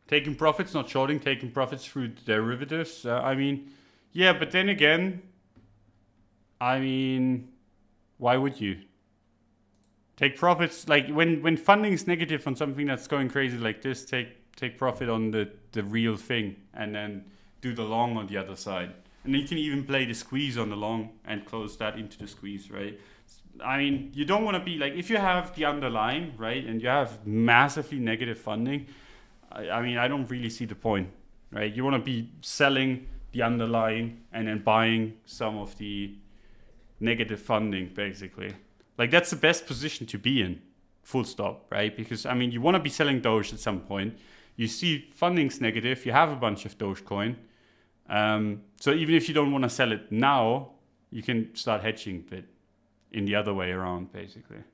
Taking profits, not shorting, taking profits through derivatives. I mean, yeah, but then again, I mean, why would you? Take profits, like when funding is negative on something that's going crazy like this, take profit on the real thing and then do the long on the other side. And you can even play the squeeze on the long and close that into the squeeze, right? I mean, you don't want to be like, if you have the underlying, right, and you have massively negative funding, I mean, I don't really see the point, right? You want to be selling the underlying and then buying some of the negative funding, basically. Like, that's the best position to be in, full stop, right? Because, I mean, you want to be selling Doge at some point. You see funding's negative, you have a bunch of Dogecoin. So even if you don't want to sell it now, you can start hedging a bit in the other way around, basically.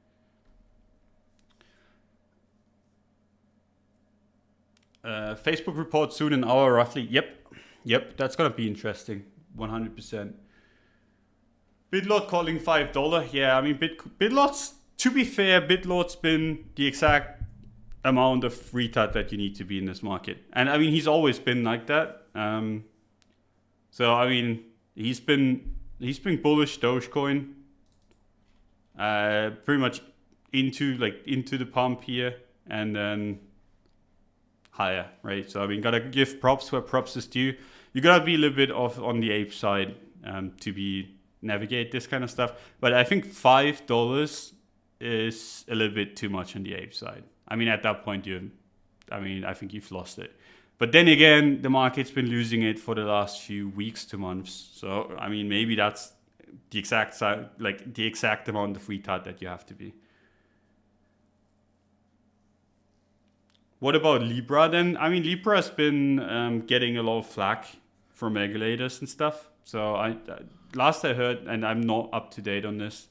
Facebook report soon, an hour roughly. Yep, that's gonna be interesting. 100%. Bitlot calling $5. Yeah, I mean, Bitlot's, to be fair, Bitlot's been the exact amount of retard that you need to be in this market. And I mean, he's always been like that. So I mean, he's been bullish Dogecoin. Pretty much into the pump here, and then higher, right? So I mean, gotta give props where props is due. You gotta be a little bit off on the ape side to navigate this kind of stuff. But I think $5 is a little bit too much on the ape side. I mean, at that point, I think you've lost it. But then again, the market's been losing it for the last few weeks to months. So I mean, maybe that's the exact side, like the exact amount of retard that you have to be. What about Libra then? I mean, Libra's been getting a lot of flack from regulators and stuff. So last I heard, and I'm not up to date on this,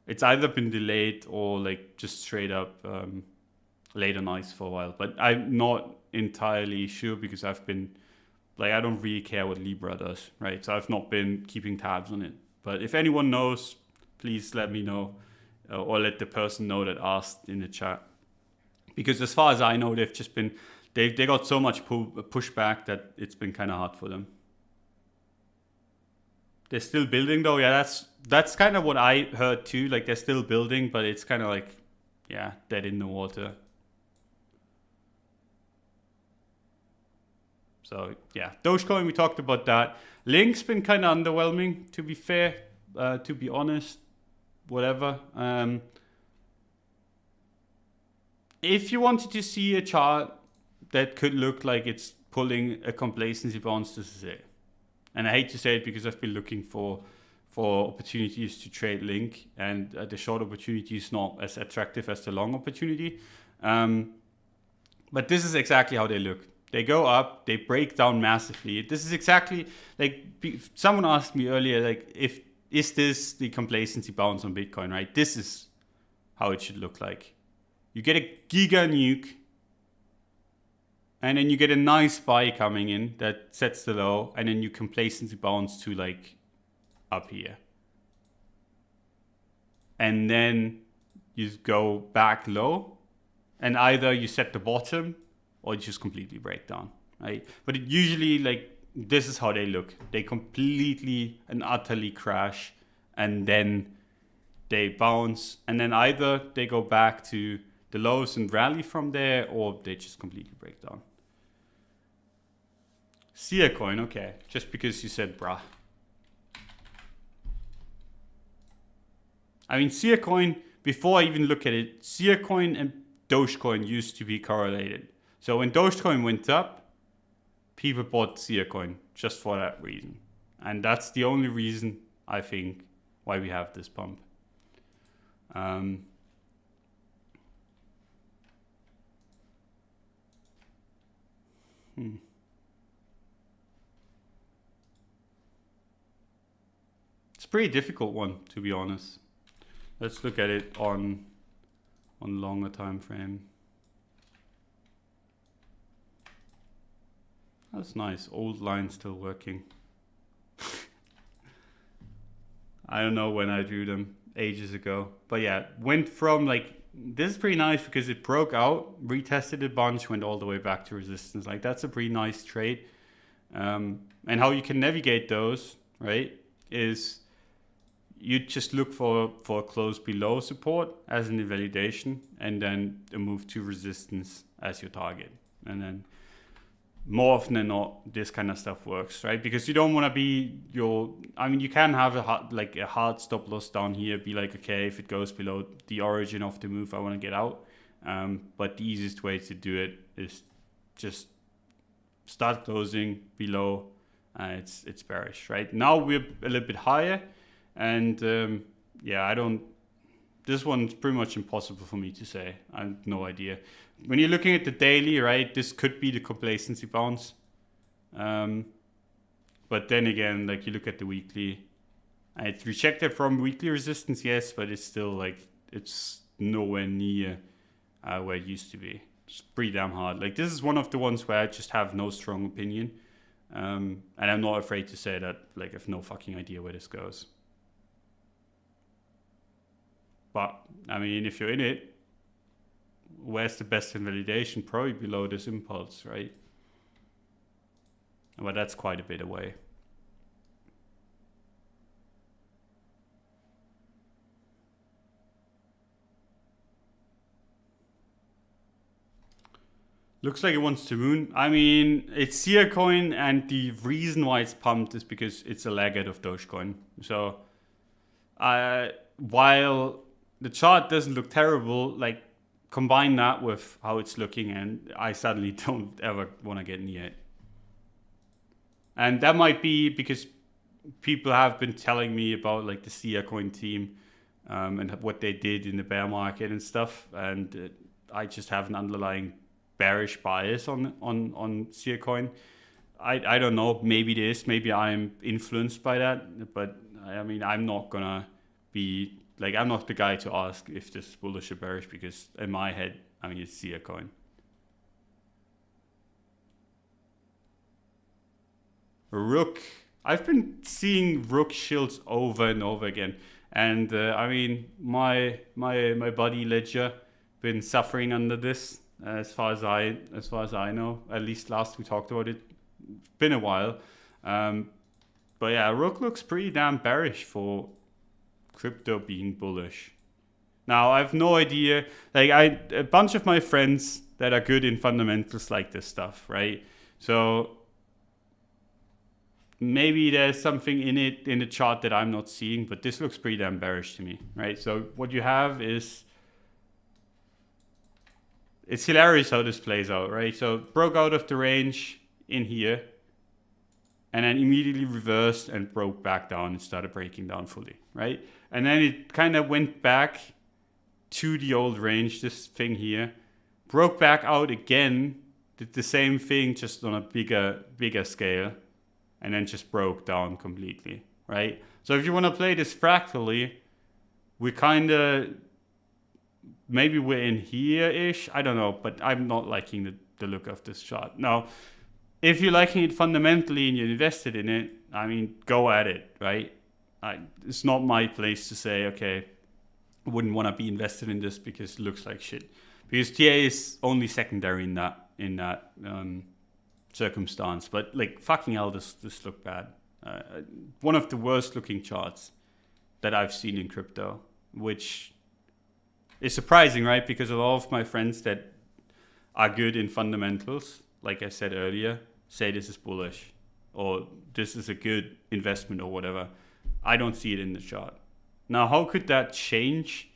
it's either been delayed or like just straight up laid on ice for a while. But I'm not entirely sure because I've been like, I don't really care what Libra does, right? So I've not been keeping tabs on it. But if anyone knows, please let me know, or let the person know that asked in the chat. Because as far as I know, they've just been, they got so much pushback that it's been kind of hard for them. They're still building though. Yeah, that's kind of what I heard too. Like they're still building, but it's kind of like, yeah, dead in the water. So yeah, Dogecoin, we talked about that. Link's been kind of underwhelming, to be fair, to be honest, whatever. If you wanted to see a chart that could look like it's pulling a complacency bounce, this is it. And I hate to say it because I've been looking for opportunities to trade Link, and the short opportunity is not as attractive as the long opportunity. But this is exactly how they look. They go up, they break down massively. This is exactly like someone asked me earlier, like, is this the complacency bounce on Bitcoin, right? This is how it should look like. You get a giga nuke, and then you get a nice buy coming in that sets the low, and then you complacency bounce to like up here. And then you go back low, and either you set the bottom or you just completely break down, right? But it usually, like, this is how they look. They completely and utterly crash, and then they bounce, and then either they go back to the lows and rally from there, or they just completely break down. Sia coin, okay, just because you said brah. I mean, Sia coin, before I even look at it, Sia coin and Dogecoin used to be correlated. So when Dogecoin went up, people bought Sia coin just for that reason. And that's the only reason, I think, why we have this pump. It's a pretty difficult one, to be honest. Let's look at it on longer time frame. That's nice. Old line still working. I don't know when I drew them, ages ago. But yeah, went from like, this is pretty nice because it broke out, retested a bunch, went all the way back to resistance. Like that's a pretty nice trade. And how you can navigate those, right, is you just look for a close below support as an invalidation, and then a move to resistance as your target. And then more often than not, this kind of stuff works, right? Because you don't want to be you can have a hard stop loss down here, be like, okay, if it goes below the origin of the move, I want to get out. But the easiest way to do it is just start closing below. It's bearish, right? Now we're a little bit higher, and this one's pretty much impossible for me to say. I have no idea. When you're looking at the daily, right, this could be the complacency bounce. But then again, like you look at the weekly, it's rejected from weekly resistance, yes, but it's still like, it's nowhere near where it used to be. It's pretty damn hard. Like this is one of the ones where I just have no strong opinion. And I'm not afraid to say that, like, I have no fucking idea where this goes. But, I mean, if you're in it, where's the best invalidation? Probably below this impulse, right? But that's quite a bit away. Looks like it wants to moon. I mean, it's Sia coin, and the reason why it's pumped is because it's a laggard of Dogecoin. So, while the chart doesn't look terrible, like, combine that with how it's looking, and I suddenly don't ever want to get near it. And that might be because people have been telling me about like the Sia coin team and what they did in the bear market and stuff, and I just have an underlying bearish bias on Sia coin. I don't know. Maybe it is. Maybe I'm influenced by that. But I mean, I'm not gonna be like, I'm not the guy to ask if this is bullish or bearish, because in my head, I mean, it's Sia coin. Rook. I've been seeing rook shills over and over again, and I mean, my buddy Ledger been suffering under this, as far as I know. At least last we talked about it, been a while. But yeah, rook looks pretty damn bearish for crypto being bullish. Now I have no idea. Like, a bunch of my friends that are good in fundamentals like this stuff, right? So maybe there's something in it in the chart that I'm not seeing, but this looks pretty damn bearish to me, right? So what you have is, it's hilarious how this plays out, right? So broke out of the range in here, and then immediately reversed and broke back down and started breaking down fully, right? And then it kind of went back to the old range, this thing here, broke back out again, did the same thing just on a bigger scale, and then just broke down completely, right? So if you want to play this fractally, we kind of, maybe we're in here-ish, I don't know, but I'm not liking the look of this chart. Now, if you're liking it fundamentally and you're invested in it, I mean, go at it, right? It's not my place to say, okay, I wouldn't want to be invested in this because it looks like shit. Because TA is only secondary in that circumstance. But like, fucking hell, this looked bad. One of the worst looking charts that I've seen in crypto, which is surprising, right? Because a lot of my friends that are good in fundamentals, like I said earlier, say this is bullish or this is a good investment or whatever. I don't see it in the chart. Now, how could that change?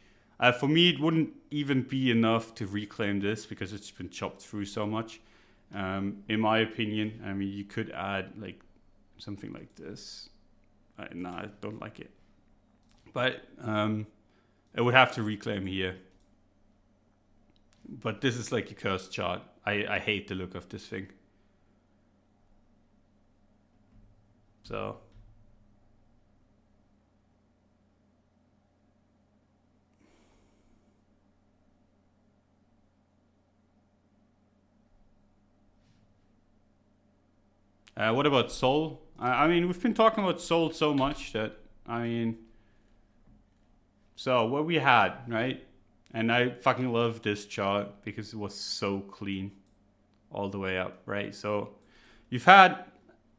For me, it wouldn't even be enough to reclaim this because it's been chopped through so much. In my opinion, I mean, you could add like something like this. No, I don't like it. But it would have to reclaim here. But this is like a cursed chart. I hate the look of this thing. So what about Sol? I mean, we've been talking about Sol so much that, I mean, so what we had, right? And I fucking love this chart because it was so clean all the way up, right? So you've had,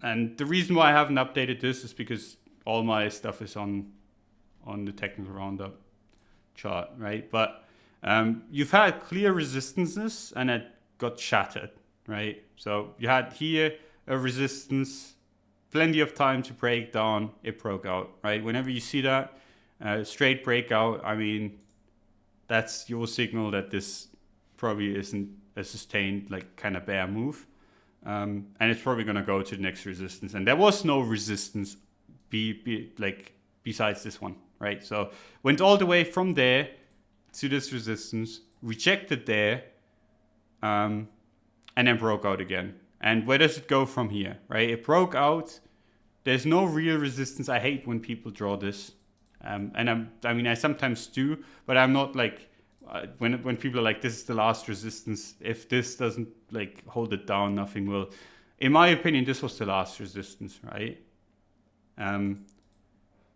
and the reason why I haven't updated this is because all my stuff is on the technical roundup chart, right? But you've had clear resistances and it got shattered, right? So you had here a resistance, plenty of time to break down, it broke out, right? Whenever you see that straight breakout, I mean, that's your signal that this probably isn't a sustained, like, kind of bear move. And it's probably going to go to the next resistance. And there was no resistance besides this one, right? So went all the way from there to this resistance, rejected there, and then broke out again. And where does it go from here, right? It broke out. There's no real resistance. I hate when people draw this. And I sometimes do, but I'm not like, when people are like, this is the last resistance, if this doesn't like hold it down, nothing will. In my opinion, this was the last resistance, right?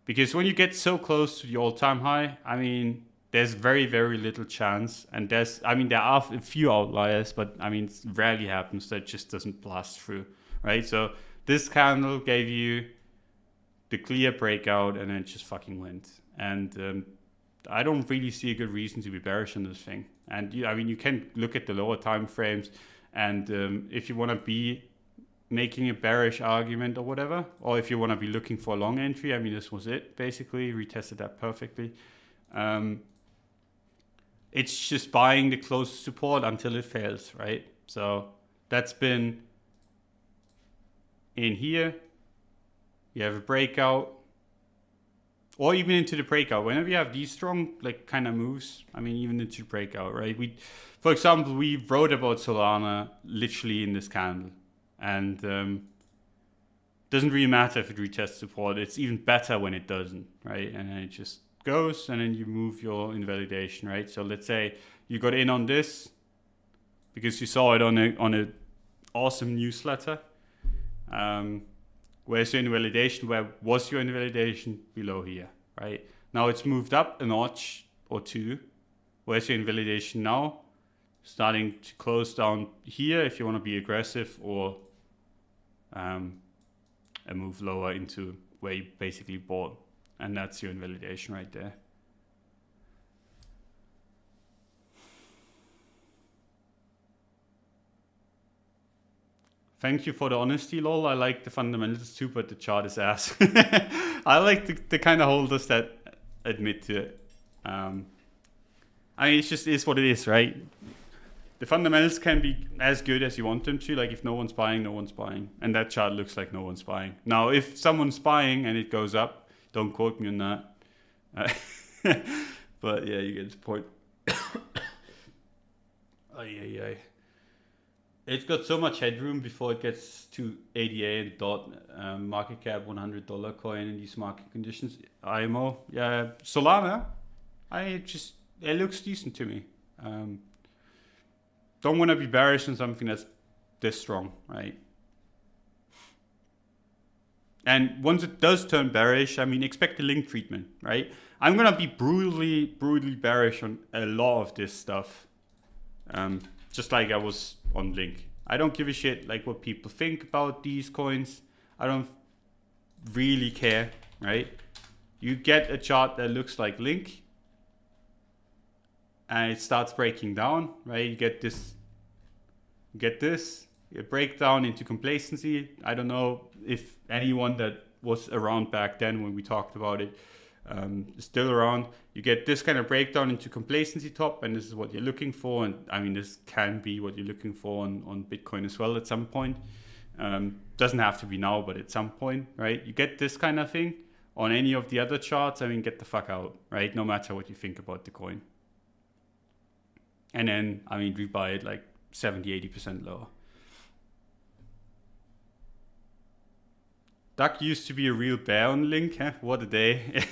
Because when you get so close to the all-time high, I mean, there's very, very little chance. And there are a few outliers, but I mean, it rarely happens that it just doesn't blast through, right? So this candle gave you the clear breakout and then it just fucking went. And I don't really see a good reason to be bearish on this thing. And you can look at the lower time frames, and if you want to be making a bearish argument or whatever, or if you want to be looking for a long entry, I mean, this was it, basically. Retested that perfectly. It's just buying the closest support until it fails, right? So that's been in here. You have a breakout, or even into the breakout. Whenever you have these strong, like, kind of moves, I mean, even into the breakout, right? For example, we wrote about Solana literally in this candle, and Doesn't really matter if it retests support. It's even better when it doesn't, right? And then it just goes, and then you move your invalidation, right? So let's say you got in on this because you saw it on a awesome newsletter. Where's your invalidation? Where was your invalidation? Below here, right? Now it's moved up a notch or two. Where's your invalidation now? Starting to close down here if you want to be aggressive, or a move lower into where you basically bought. And that's your invalidation right there. Thank you for the honesty, lol. I like the fundamentals too, but the chart is ass. I like the kind of holders that admit to it. I mean, it's just is what it is, right? The fundamentals can be as good as you want them to. Like if no one's buying, no one's buying. And that chart looks like no one's buying. Now, if someone's buying and it goes up, don't quote me on that. But yeah, you get the point. It's got so much headroom before it gets to ADA and DOT, market cap $100 coin in these market conditions. IMO, yeah, Solana, it looks decent to me. Don't want to be bearish on something that's this strong, right? And once it does turn bearish, I mean, expect the link treatment, right? I'm going to be brutally bearish on a lot of this stuff. Just like I was on Link. I don't give a shit like what people think about these coins. I don't really care, right? You get a chart that looks like Link and it starts breaking down, right? You get this, you break down into complacency. I don't know if anyone that was around back then when we talked about it still around. You get this kind of breakdown into complacency top, and this is what you're looking for. And I mean, this can be what you're looking for on Bitcoin as well at some point. Doesn't have to be now, but at some point, right? You get this kind of thing on any of the other charts. I mean, get the fuck out, right? No matter what you think about the coin. And then, I mean, rebuy it like 70-80% lower. Duck used to be a real bear on Link, huh? What a day.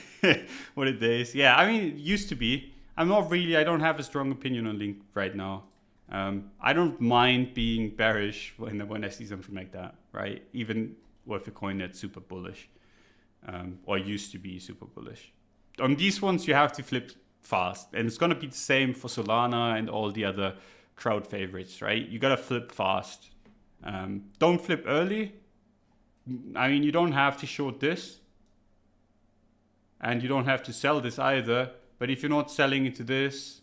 What a days. Yeah, I mean, it used to be. I don't have a strong opinion on Link right now. I don't mind being bearish when I see something like that, right? Even with a coin that's super bullish, or used to be super bullish. On these ones, you have to flip fast. And it's going to be the same for Solana and all the other crowd favorites, right? You got to flip fast. Don't flip early. I mean, you don't have to short this. And you don't have to sell this either. But if you're not selling into this,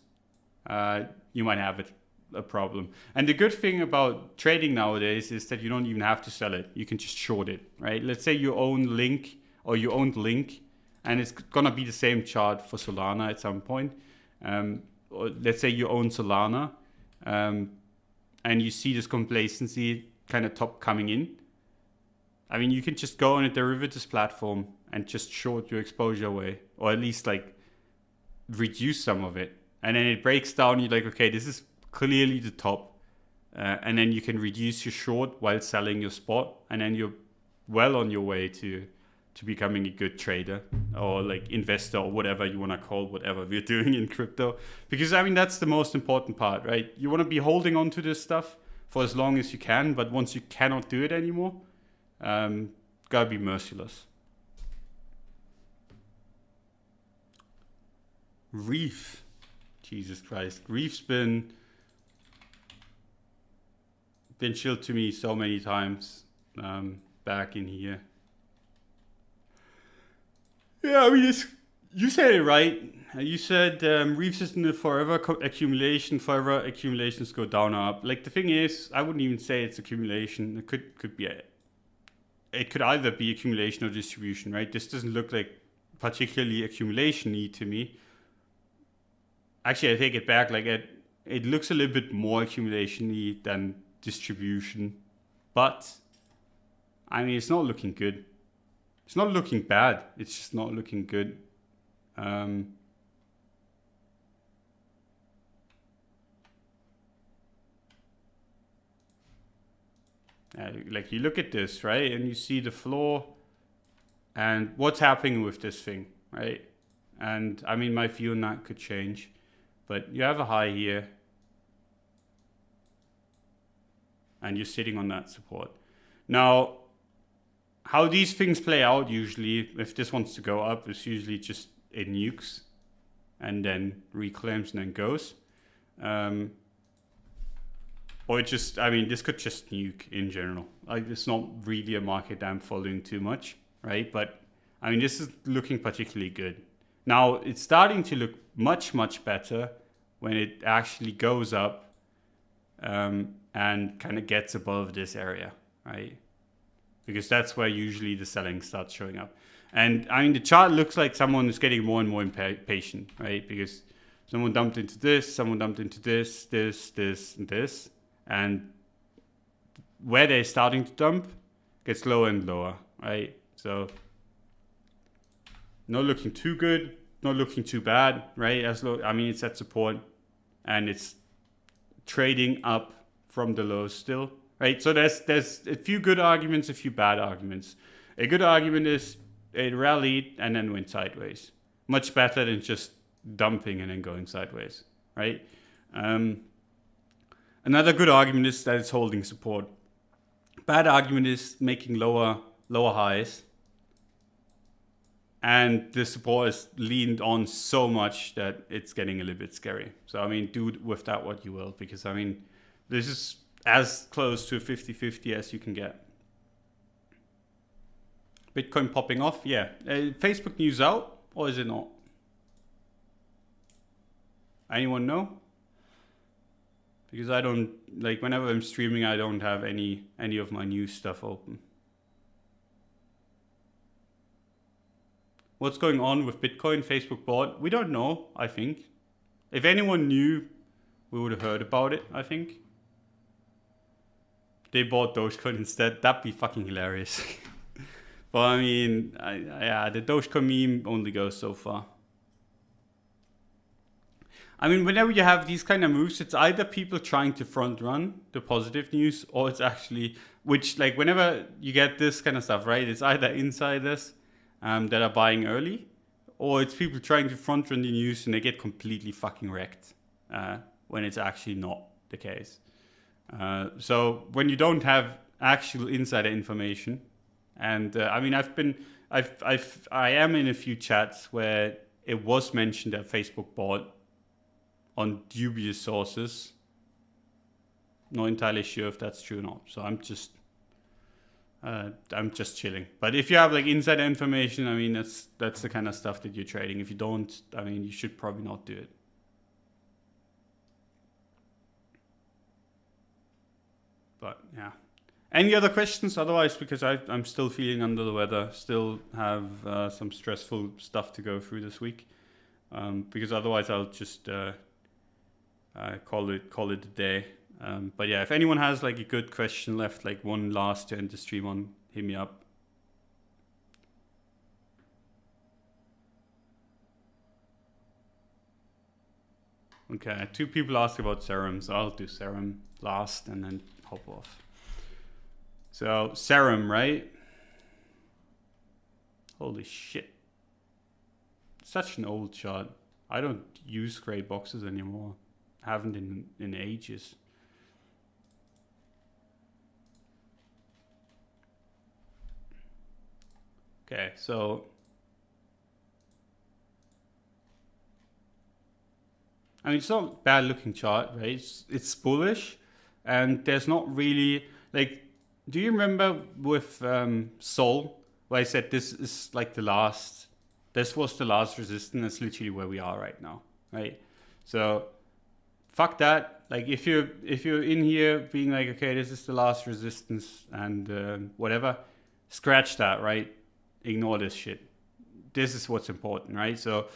you might have a problem. And the good thing about trading nowadays is that you don't even have to sell it. You can just short it, right? Let's say you own Link, or you owned Link, and it's going to be the same chart for Solana at some point. Or let's say you own Solana, and you see this complacency kind of top coming in. I mean, you can just go on a derivatives platform and just short your exposure away, or at least like reduce some of it. And then it breaks down. You're like, okay, this is clearly the top. And then you can reduce your short while selling your spot. And then you're well on your way to becoming a good trader or like investor or whatever you want to call whatever we're doing in crypto. Because I mean, that's the most important part, right? You want to be holding on to this stuff for as long as you can. But once you cannot do it anymore, gotta be merciless. Reef. Jesus Christ. Reef's been chilled to me so many times back in here. Yeah, I mean, you said it right. You said Reef's is in the forever accumulation. Forever accumulations go down or up. Like the thing is, I wouldn't even say it's accumulation. It could be it could either be accumulation or distribution, right? This doesn't look like particularly accumulation-y to me. Actually, I take it back. Like it looks a little bit more accumulation-y than distribution, but I mean, it's not looking good. It's not looking bad. It's just not looking good. Like you look at this, right, and you see the floor and what's happening with this thing, right? And I mean, my view on that could change, but you have a high here and you're sitting on that support. Now, how these things play out usually, if this wants to go up, is usually just it nukes and then reclaims and then goes. Or it just, I mean, this could just nuke in general. Like, it's not really a market I'm following too much, right? But I mean, this is looking particularly good. Now, it's starting to look much, much better when it actually goes up and kind of gets above this area, right? Because that's where usually the selling starts showing up. And I mean, the chart looks like someone is getting more and more impatient, right? Because someone dumped into this, someone dumped into this, and this. And where they're starting to dump gets lower and lower, right? So not looking too good, not looking too bad, right? I mean, it's at support and it's trading up from the lows still, right? So there's a few good arguments, a few bad arguments. A good argument is it rallied and then went sideways. Much better than just dumping and then going sideways, right? Another good argument is that it's holding support. Bad argument is making lower highs. And the support is leaned on so much that it's getting a little bit scary. So, I mean, do with that what you will, because, I mean, this is as close to a 50-50 as you can get. Bitcoin popping off, yeah. Facebook news out, or is it not? Anyone know? Because I don't, like, whenever I'm streaming, I don't have any of my news stuff open. What's going on with Bitcoin? Facebook bought? We don't know, I think. If anyone knew, we would have heard about it, I think. They bought Dogecoin instead. That'd be fucking hilarious. But I mean, yeah, the Dogecoin meme only goes so far. I mean, whenever you have these kind of moves, it's either people trying to front run the positive news, or it's actually, which, like, whenever you get this kind of stuff, right, it's either insiders that are buying early, or it's people trying to front run the news and they get completely fucking wrecked when it's actually not the case. So when you don't have actual insider information, and I mean, I am in a few chats where it was mentioned that Facebook bought on dubious sources. Not entirely sure if that's true or not. So I'm just chilling. But if you have like insider information, I mean, that's the kind of stuff that you're trading. If you don't, I mean, you should probably not do it. But yeah. Any other questions? Otherwise, because I'm still feeling under the weather, still have some stressful stuff to go through this week. Because otherwise I'll just call it a day. But yeah, if anyone has like a good question left, like one last to end the stream on, hit me up. Okay, 2 people asked about Serum, so I'll do Serum last and then hop off. So Serum, right? Holy shit. Such an old chart. I don't use gray boxes anymore. Haven't in ages. Okay, so I mean, it's not a bad looking chart, right? It's bullish, and there's not really like. Do you remember with Sol, where I said this is like this was the last resistance? That's literally where we are right now, right? So fuck that. Like if you're in here being like, okay, this is the last resistance and whatever, scratch that, right? Ignore this shit. This is what's important, right? So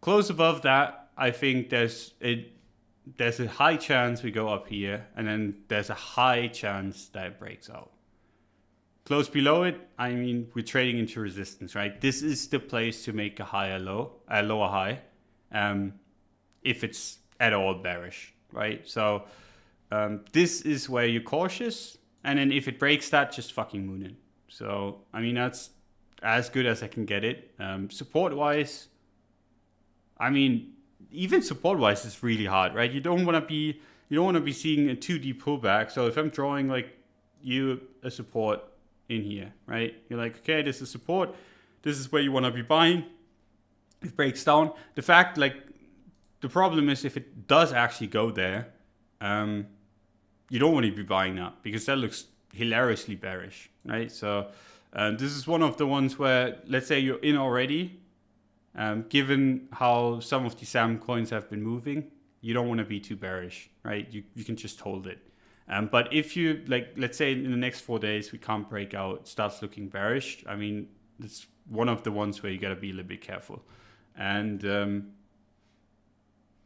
close above that, I think there's a high chance we go up here, and then there's a high chance that it breaks out. Close below it, I mean, we're trading into resistance, right? This is the place to make a lower high, if it's at all bearish, right? So this is where you're cautious, And then if it breaks that, just fucking moon it. So, I mean, that's as good as I can get it. Support-wise, I mean, even support-wise, it's really hard, right? You don't want to be seeing a 2D pullback. So if I'm drawing like you a support in here, right? You're like, okay, this is support. This is where you want to be buying. It breaks down. The problem is if it does actually go there, you don't want to be buying that because that looks hilariously bearish, right? So this is one of the ones where, let's say you're in already, given how some of the SAM coins have been moving, you don't want to be too bearish, right? You can just hold it. But if you, like, let's say in the next 4 days, we can't break out, starts looking bearish, I mean, it's one of the ones where you got to be a little bit careful. And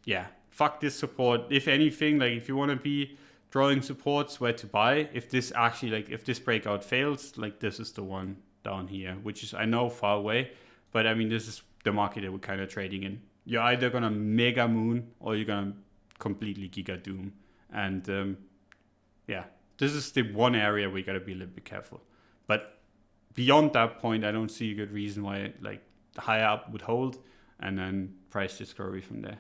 yeah, fuck this support. If anything, like if you want to be drawing supports where to buy, if this actually, like if this breakout fails, like this is the one down here, which is, I know, far away, but I mean, this is the market that we're kind of trading in. You're either going to mega moon or you're going to completely giga doom. And yeah, this is the one area we got to be a little bit careful. But beyond that point, I don't see a good reason why like higher up would hold and then price discovery from there.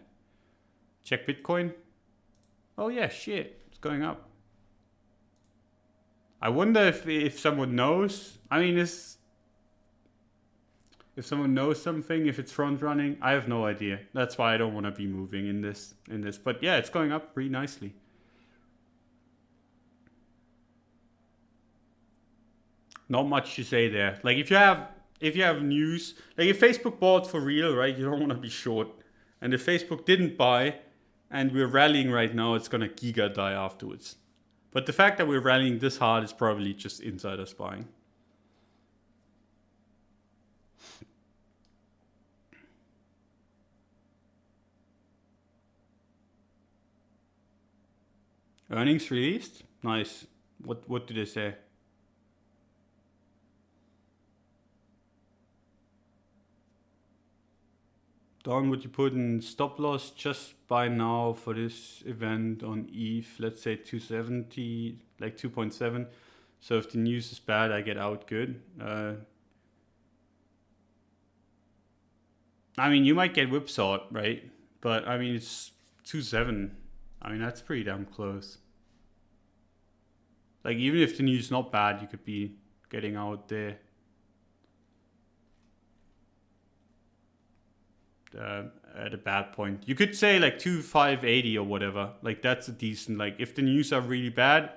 Check Bitcoin. Oh yeah, shit, it's going up. I wonder if someone knows. I mean, if someone knows something, if it's front running, I have no idea. That's why I don't want to be moving in this. But yeah, it's going up pretty nicely. Not much to say there. Like if you have news, like if Facebook bought for real, right? You don't want to be short. And if Facebook didn't buy, and we're rallying right now, it's gonna giga die afterwards. But the fact that we're rallying this hard is probably just insiders buying. Earnings released? Nice. What did they say? Don, would you put in stop loss just by now for this event on ETH? Let's say 270, like 2.7. So if the news is bad, I get out good. I mean, you might get whipsawed, right? But I mean, it's 2.7. I mean, that's pretty damn close. Like even if the news is not bad, you could be getting out there. At a bad point, you could say like 2,580 or whatever. Like that's a decent. Like if the news are really bad,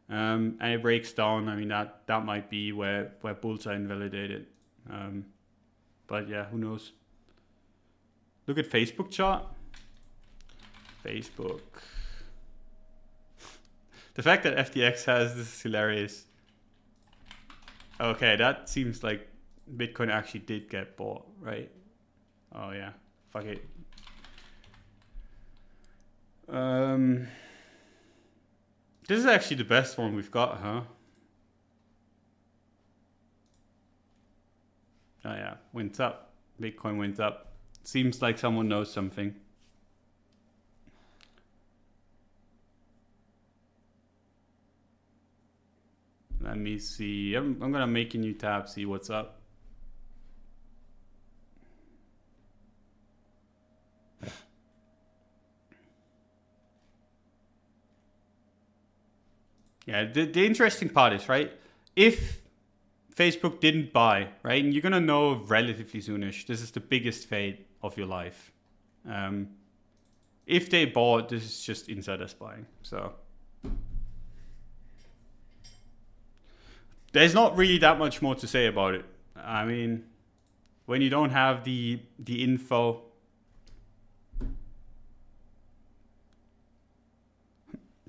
and it breaks down, I mean that might be where bulls are invalidated. But yeah, who knows? Look at Facebook chart. Facebook. The fact that FTX has this is hilarious. Okay, that seems like Bitcoin actually did get bought, right? Oh yeah, fuck it. This is actually the best one we've got, huh? Oh yeah, went up. Bitcoin went up. Seems like someone knows something. Let me see. I'm gonna make a new tab, see what's up. Yeah, the interesting part is, right, if Facebook didn't buy, right, and you're going to know relatively soonish, this is the biggest fade of your life. If they bought, this is just insiders buying. So there's not really that much more to say about it. I mean, when you don't have the info,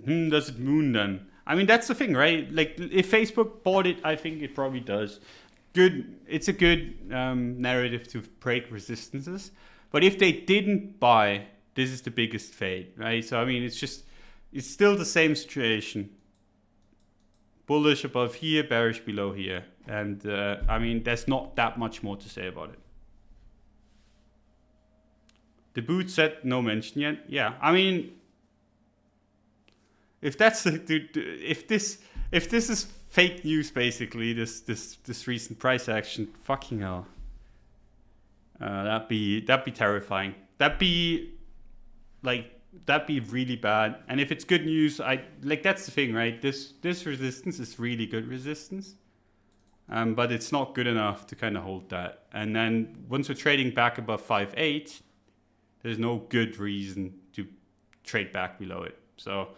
does it moon then? I mean, that's the thing, right? Like, if Facebook bought it, I think it probably does. Good. It's a good narrative to break resistances. But if they didn't buy, this is the biggest fade, right? So, I mean, it's still the same situation. Bullish above here, bearish below here. And, I mean, there's not that much more to say about it. The boot said no mention yet. Yeah, I mean... If that's if if this is fake news, basically, this recent price action, fucking hell, that'd be terrifying. That'd be really bad. And if it's good news, that's the thing, right? This resistance is really good resistance, but it's not good enough to kind of hold that. And then once we're trading back above 5.8, there's no good reason to trade back below it. So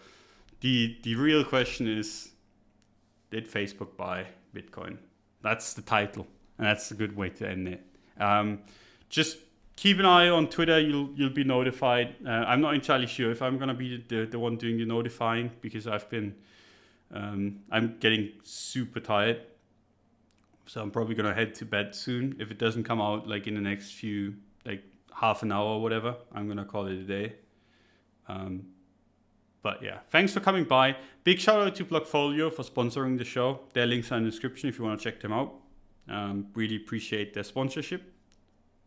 the real question is, did Facebook buy Bitcoin? That's the title, and that's a good way to end it. Just keep an eye on Twitter. You'll be notified. I'm not entirely sure if I'm gonna be the one doing the notifying, because I'm getting super tired. So I'm probably gonna head to bed soon. If it doesn't come out like in the next few, like half an hour or whatever, I'm gonna call it a day. But yeah, thanks for coming by. Big shout out to Blockfolio for sponsoring the show. Their links are in the description if you want to check them out. Really appreciate their sponsorship.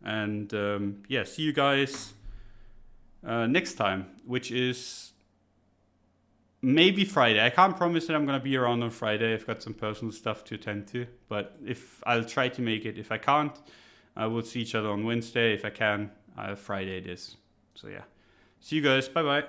And yeah, see you guys next time, which is maybe Friday. I can't promise that I'm going to be around on Friday. I've got some personal stuff to attend to. But if I'll try to make it. If I can't, we'll see each other on Wednesday. If I can, Friday it is. So yeah, see you guys. Bye-bye.